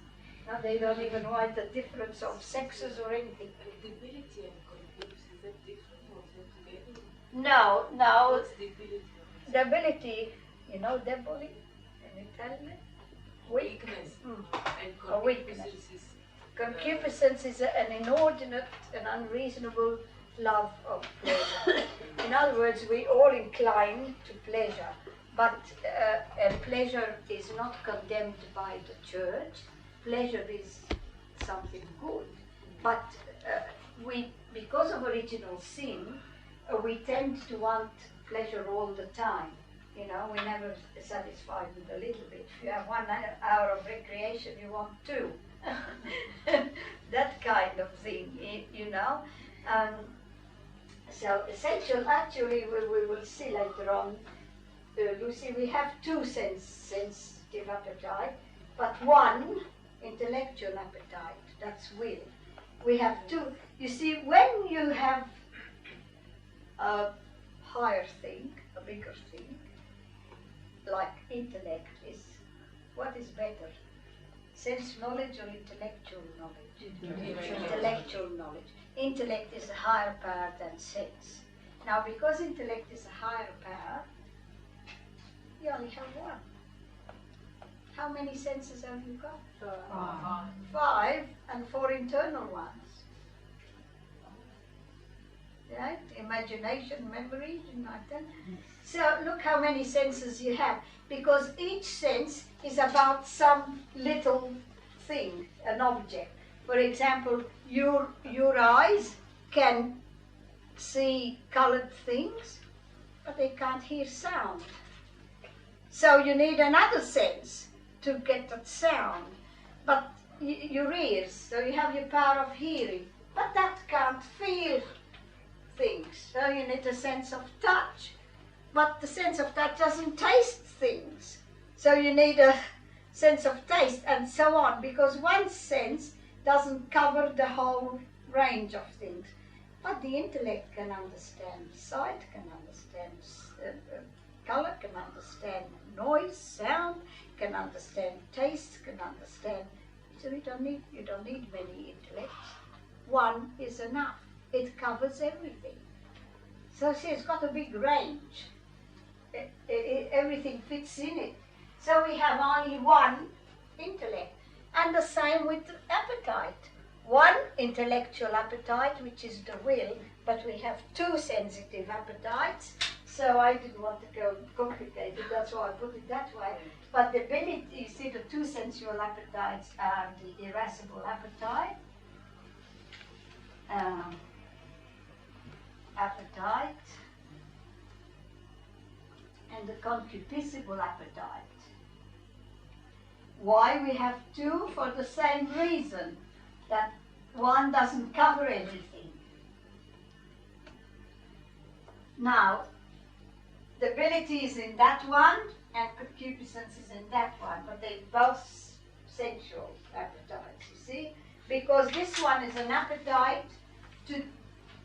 No, they don't even know the difference of sexes or anything. Debility and confusion, is that different or is that together? No. What's debility? Debility, you know, deboli in Italian? Weakness. And weakness. concupiscence is... Concupiscence is an inordinate and unreasonable love of pleasure. In other words, we all incline to pleasure, but pleasure is not condemned by the church. Pleasure is something good. But because of original sin, we tend to want pleasure all the time. You know, we're never satisfied with a little bit. If you have 1 hour of recreation, you want 2. That kind of thing, you know. So essential, actually, we will see later on, Lucy, we have 2 sensitive appetite, but 1 intellectual appetite, that's will. We have 2. You see, when you have a higher thing, a bigger thing, like intellect is, what is better? Sense knowledge or intellectual knowledge? Intellectual knowledge. Intellect is a higher power than sense. Now, because intellect is a higher power, you only have 1. How many senses have you got? 5, and 4 internal ones. Right? Imagination, memory, and like that. So look how many senses you have, because each sense is about some little thing, an object. For example, your eyes can see colored things, but they can't hear sound. So you need another sense to get that sound. But your ears, so you have your power of hearing, but that can't feel things. So you need a sense of touch, but the sense of touch doesn't taste things. So you need a sense of taste, and so on, because one sense doesn't cover the whole range of things. But the intellect can understand sight, can understand color, can understand noise, sound, can understand taste, can understand. So you don't need many intellects. 1 is enough. It covers everything. So see, it's got a big range. Everything fits in it. So we have only 1 intellect. And the same with the appetite. 1 intellectual appetite, which is the will, but we have 2 sensitive appetites. So I didn't want to go complicated, that's why I put it that way. But the ability, you see, the 2 sensual appetites are the irascible appetite, and the concupiscible appetite. Why we have 2? For the same reason, that 1 doesn't cover everything. Now, the ability is in that one, and concupiscence is in that one, but they're both sensual appetites, you see? Because this one is an appetite to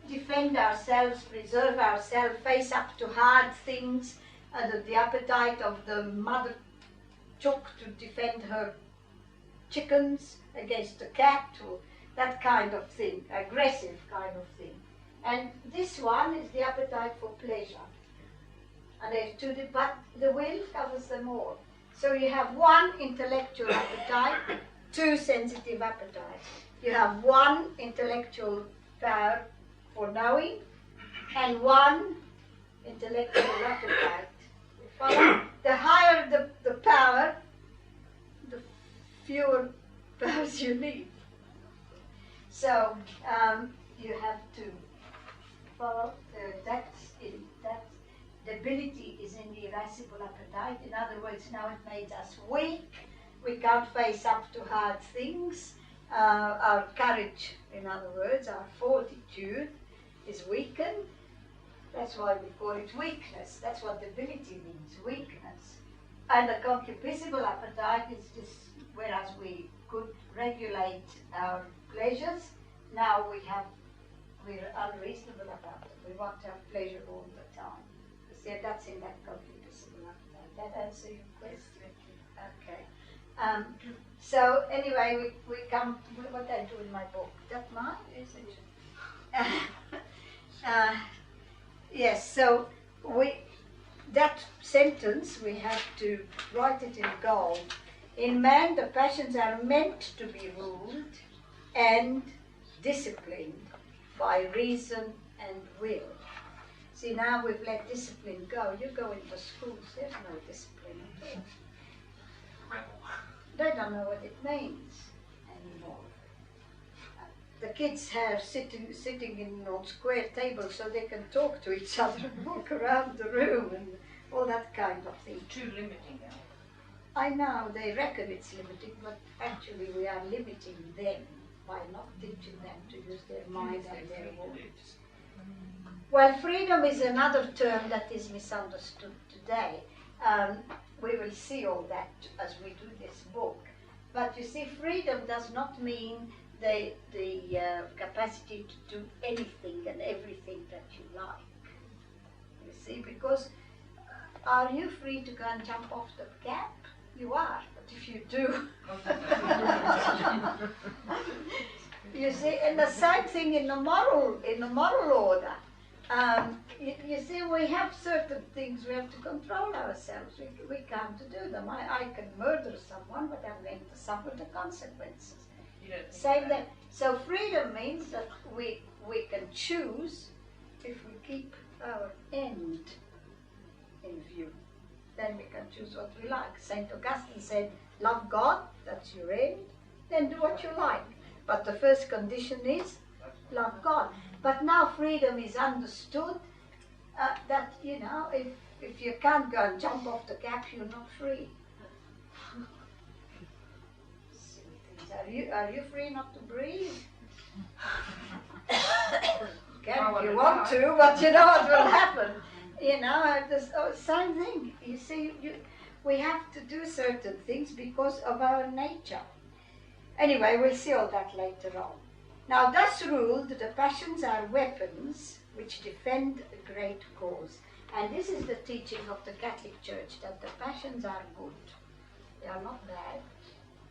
defend ourselves, preserve ourselves, face up to hard things, the appetite of the mother chook to defend her chickens against the cat, or that kind of thing, aggressive kind of thing. And this one is the appetite for pleasure. And there's 2, but the will covers them all. So you have 1 intellectual appetite, 2 sensitive appetites. You have 1 intellectual power for knowing, and 1 intellectual appetite. You follow? The higher the power, the fewer powers you need. So you have to follow. The ability is in the irascible appetite. In other words, now it makes us weak. We can't face up to hard things. Our courage, in other words, our fortitude is weakened. That's why we call it weakness. That's what ability means, weakness. And the concupiscible appetite is just, whereas we could regulate our pleasures, now we're unreasonable about it. We want to have pleasure all the time. You see, that's in that concupiscible appetite. That answer your question? Okay. So anyway, we come, what I do in my book. That mine? Is it? Yes, so that sentence, we have to write it in gold. In man, the passions are meant to be ruled and disciplined by reason and will. See, now we've let discipline go. You go into schools, there's no discipline at all. They don't know what it means anymore. the kids have sitting in on square tables so they can talk to each other and walk around the room and all that kind of thing. Too limiting now. I know they reckon it's limiting, but actually we are limiting them by not teaching them to use their mind and their words. Well, freedom is another term that is misunderstood today. We will see all that as we do this book. But you see, freedom does not mean the capacity to do anything and everything that you like. You see, because are you free to go and jump off the gap? You are, but if you do, you see, and the same thing in the moral order. You see, we have certain things we have to control ourselves. We can't do them. I can murder someone, but I'm going to suffer the consequences. Same that. So freedom means that we can choose if we keep our end in view. Then we can choose what we like. St. Augustine said, love God, that's your end, then do what you like. But the first condition is love God. But now freedom is understood that, you know, if you can't go and jump off the gap, you're not free. Are you free not to breathe? If you want to, but you know what will happen. You know, the same thing. You see, we have to do certain things because of our nature. Anyway, we'll see all that later on. Now, thus ruled, the passions are weapons which defend a great cause. And this is the teaching of the Catholic Church, that the passions are good. They are not bad,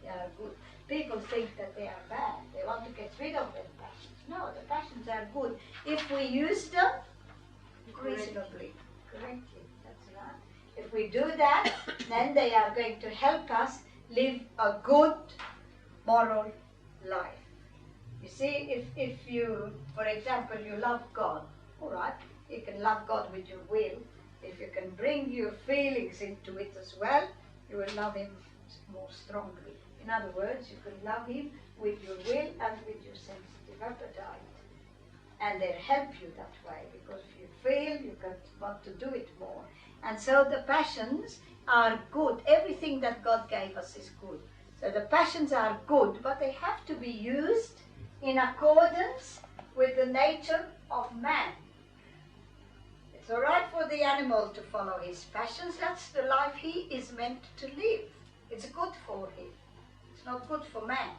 they are good. People think that they are bad. They want to get rid of their passions. No, the passions are good if we use them reasonably, correctly. That's right. If we do that, then they are going to help us live a good moral life. You see, if you, for example, you love God, all right, you can love God with your will. If you can bring your feelings into it as well, you will love Him more strongly. In other words, you can love Him with your will and with your sensitive appetite. And they'll help you that way, because if you feel, you can want to do it more. And so the passions are good. Everything that God gave us is good. So the passions are good, but they have to be used in accordance with the nature of man. It's all right for the animal to follow his passions. That's the life he is meant to live. It's good for him. It's not good for man,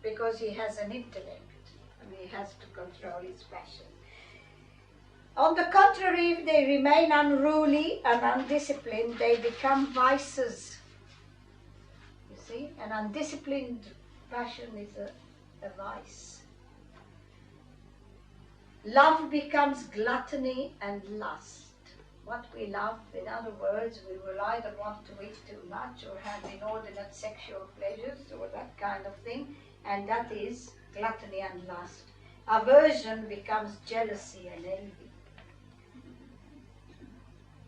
because he has an intellect and he has to control his passion. On the contrary, if they remain unruly and undisciplined, they become vices. You see, an undisciplined passion is a vice. Love becomes gluttony and lust. What we love, in other words, we will either want to eat too much or have inordinate sexual pleasures or that kind of thing, and that is gluttony and lust. Aversion becomes jealousy and envy.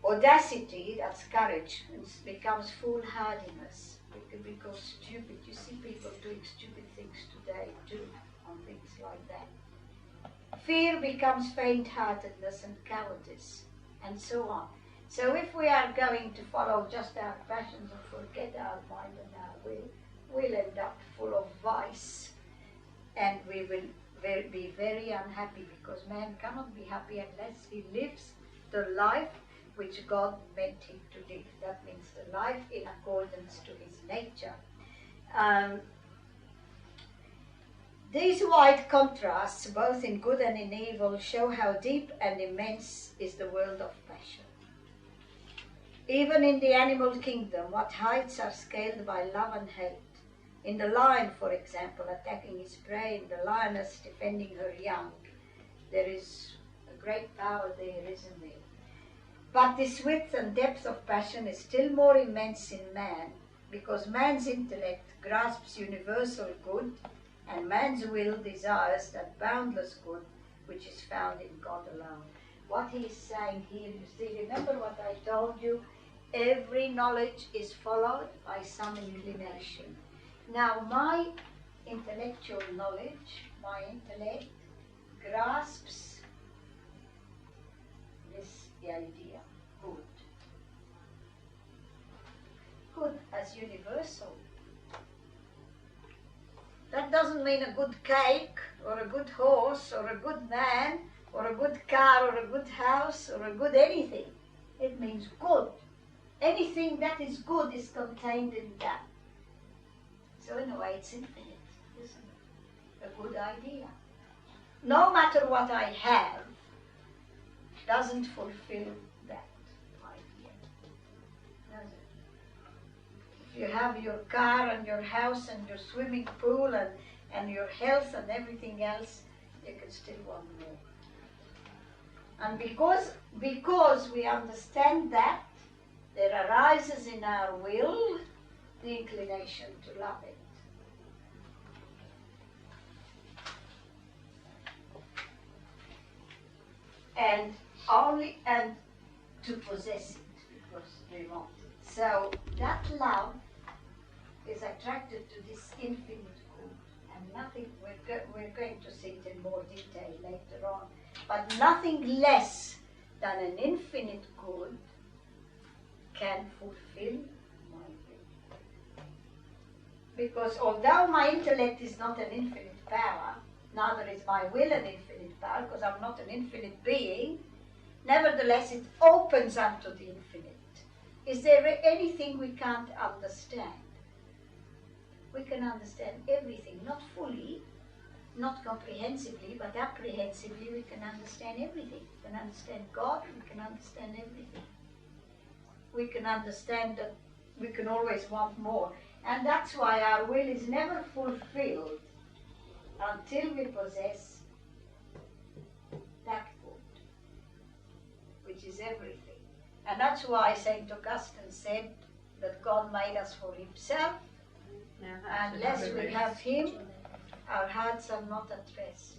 Audacity, that's courage, becomes foolhardiness. We go stupid. You see people doing stupid things today too, on things like that. Fear becomes faint-heartedness and cowardice, and so on. So if we are going to follow just our passions and forget our mind and our will, we'll end up full of vice, and we will be very unhappy, because man cannot be happy unless he lives the life which God meant him to live. That means the life in accordance to his nature. These wide contrasts, both in good and in evil, show how deep and immense is the world of passion. Even in the animal kingdom, what heights are scaled by love and hate. In the lion, for example, attacking his prey, in the lioness defending her young, there is a great power there, isn't there? But this width and depth of passion is still more immense in man, because man's intellect grasps universal good, and man's will desires that boundless good which is found in God alone. What he is saying here, you see, remember what I told you? Every knowledge is followed by some inclination. Now, my intellectual knowledge, my intellect grasps this idea, good. Good as universal. That doesn't mean a good cake, or a good horse, or a good man, or a good car, or a good house, or a good anything. It means good. Anything that is good is contained in that. So in a way it's infinite, isn't it? A good idea. No matter what I have, doesn't fulfill that idea. Does it? If you have your car and your house and your swimming pool and your health and everything else, you can still want more. And because we understand that, there arises in our will the inclination to love it. And to possess it, because we want it. So that love is attracted to this infinite good, and nothing, we're going to see it in more detail later on, but nothing less than an infinite good can fulfill my will. Because although my intellect is not an infinite power, neither is my will an infinite power, because I'm not an infinite being, nevertheless it opens unto the infinite. Is there anything we can't understand? We can understand everything, not fully, not comprehensively, but apprehensively we can understand everything. We can understand God, we can understand everything. We can understand that we can always want more. And that's why our will is never fulfilled until we possess that good, which is everything. And that's why St. Augustine said that God made us for himself, and unless we have him, our hearts are not at rest.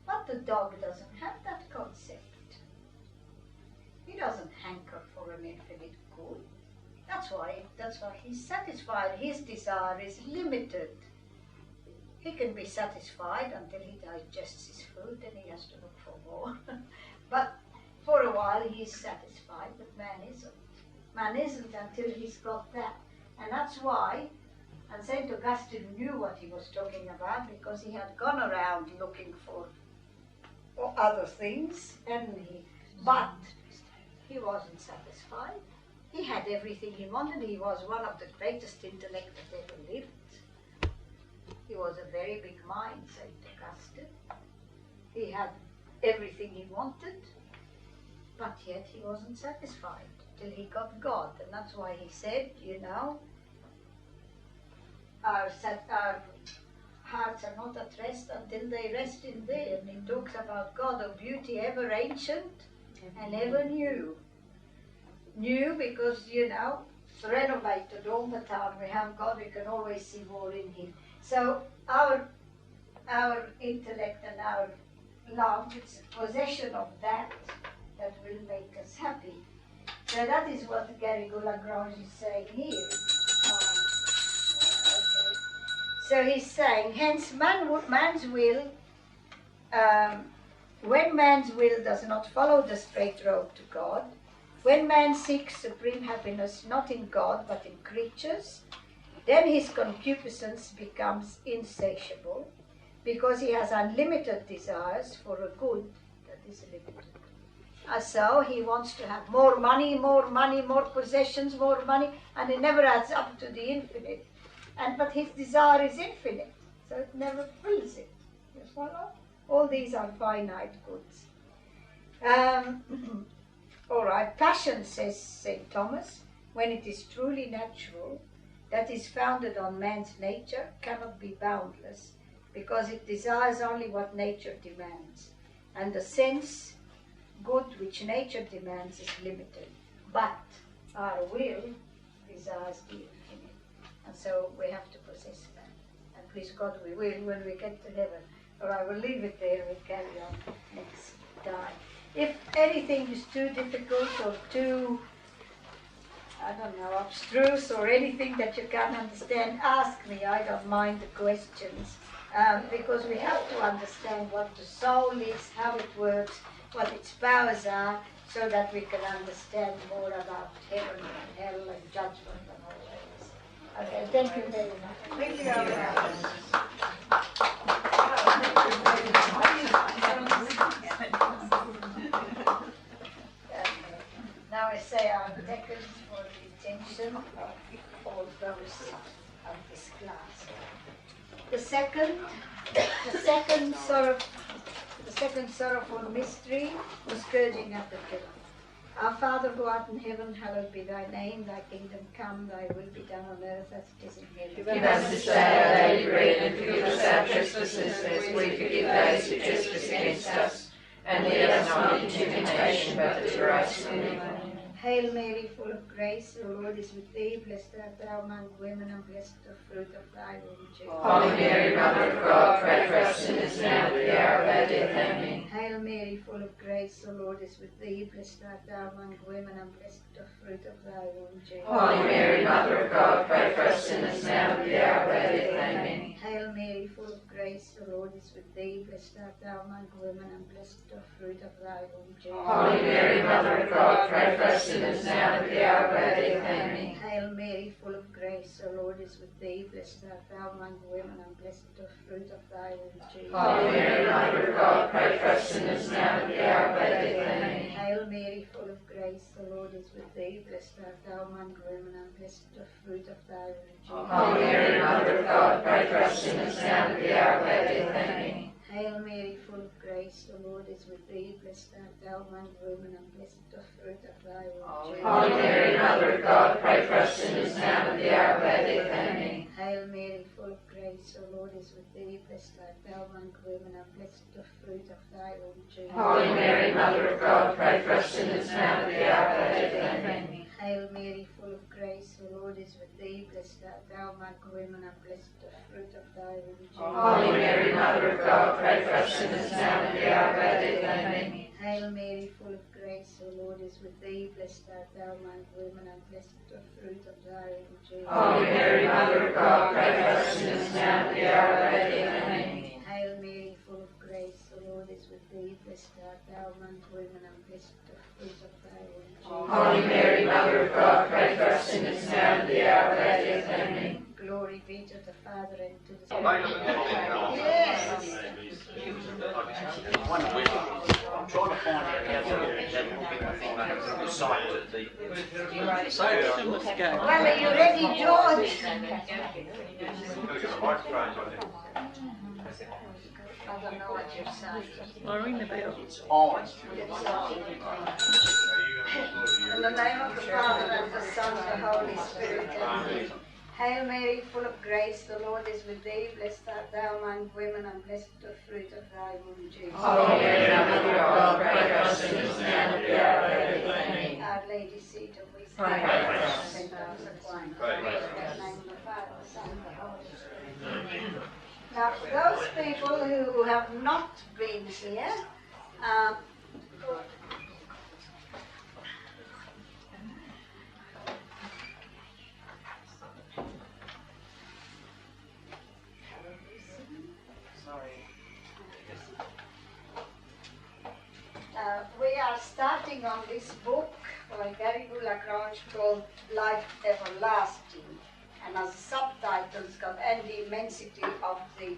But the dog doesn't have that concept. He doesn't hanker for an infinite good. That's why he's satisfied. His desire is limited. He can be satisfied until he digests his food, then he has to look for more. But for a while he's satisfied, but man isn't. Man isn't until he's got that. And that's why, and St. Augustine knew what he was talking about, because he had gone around looking for other things, hadn't he? But he wasn't satisfied. He had everything he wanted. He was one of the greatest intellect that ever lived. He was a very big mind, St. Augustine. He had everything he wanted, but yet he wasn't satisfied till he got God. And that's why he said, you know, our hearts are not at rest until they rest in thee. And he talks about God of beauty ever ancient and ever new. New because, you know, it's renovated all the time. We have God, we can always see more in him. So our intellect and our love, it's possession of that will make us happy. So that is what Garrigou-Lagrange is saying here. So he's saying, hence man's will, when man's will does not follow the straight road to God, when man seeks supreme happiness not in God but in creatures, then his concupiscence becomes insatiable, because he has unlimited desires for a good that is limited. So he wants to have more money, more possessions, more money, and it never adds up to the infinite. But his desire is infinite, so it never fills it. You follow? All these are finite goods. All right, passion, says St. Thomas, when it is truly natural, that is founded on man's nature, cannot be boundless, because it desires only what nature demands. And the sense good which nature demands is limited. But our will desires the infinite. And so we have to possess that. And please God, we will when we get to heaven. Or I will leave it there and carry on next time. If anything is too difficult or too, I don't know, abstruse or anything that you can't understand, ask me. I don't mind the questions. because we have to understand what the soul is, how it works, what its powers are, so that we can understand more about heaven and hell and judgment and all that. Okay, thank you very much. Thank you, Now I say our decades for the attention of all those of this class. The second sorrowful mystery, the scourging of the pillar. Our Father who art in heaven, hallowed be thy name. Thy kingdom come, thy will be done on earth as it is in heaven. Give us this day our daily bread, and forgive us our trespasses as we forgive those who trespass against us. And lead us not into temptation, but deliver us from evil. Hail Mary, full of grace, the Lord is with thee. Blessed art thou among women, and blessed the fruit of thy womb, Jesus. Holy Mary, Mother of God, pray for us sinners now and at the hour of our death. Amen. Hail Mary, full of grace, the Lord is with thee. Blessed art thou among women, and blessed the fruit of thy womb, Jesus. Holy Mary, Mother of God, pray for us sinners now and at the hour of our death. Amen. Hail Mary, full of grace, the Lord is with thee. Blessed art thou among women, and blessed the fruit of thy womb, Jesus. Holy Mary, Mother of God, pray for us sinners now and at the hour of our death. Amen. Hail Mary, full of grace, the Lord is with thee. Blessed art thou among women, and blessed the fruit of thy womb, Jesus. Holy Mary, Mother of God, pray for us sinners now and at the hour of our death. Amen. Hail Mary, full of grace, the Lord is with thee. Blessed art thou among women, and blessed the fruit of thy womb, Jesus. Holy Mary, Mother of God, pray for us sinners now and at the hour of our death. Amen. Hail Mary, full of grace, the Lord is with thee. Blessed art thou among women, and blessed the fruit of thy womb, Jesus. Holy Mary, Mother of God, pray for us sinners now and at the hour of our death. Amen. Hail Mary, full of grace, the Lord is with thee. Blessed art thou among women, and blessed the fruit of thy womb, Jesus. Holy Mary, Mother of God, pray for us sinners now and at the hour of our death. Amen. Hail Mary, full of grace, the Lord is with thee. Blessed art thou among women, and blessed the fruit of thy womb, Jesus. Holy Mary, Mother of God, pray for us sinners now and at the hour of our death. Amen. Hail Mary, full of grace, the Lord is with thee. Blessed art thou among women, and blessed the fruit of thy womb, Jesus. Holy Mary, Mother of God, pray for us sinners now and at the hour of our death. Amen. Hail Mary, full of grace, the Lord is with thee. Blessed art thou among women, and blessed the fruit of thy womb, Jesus. Holy Mary, Mother of God, pray for us sinners now and at the hour of our death. Amen. Glory be to the Father, and to the Son. Yes. I'm trying to find out how to get that little bit of thing that has the site at the... Well, are you ready, George? I don't know what you're saying. I'll ring the bell. It's on. In the name of the Father, and the Son, and the Holy Spirit. Amen. Hail Mary, full of grace, the Lord is with thee. Blessed art thou among women, and blessed the fruit of thy womb, Jesus. Holy Mary, Mother of God, pray for us sinners now and at the hour of our death. Amen. Our Lady, seat of wisdom. Pray for us. St Thomas Aquinas. Pray for us. In the name of the Father, the Son, and the Holy Spirit. Now, those people who have not been here, we are starting on this book by Garrigou-Lagrange called Life Everlasting, and as a subtitle it's got "And the Immensity of the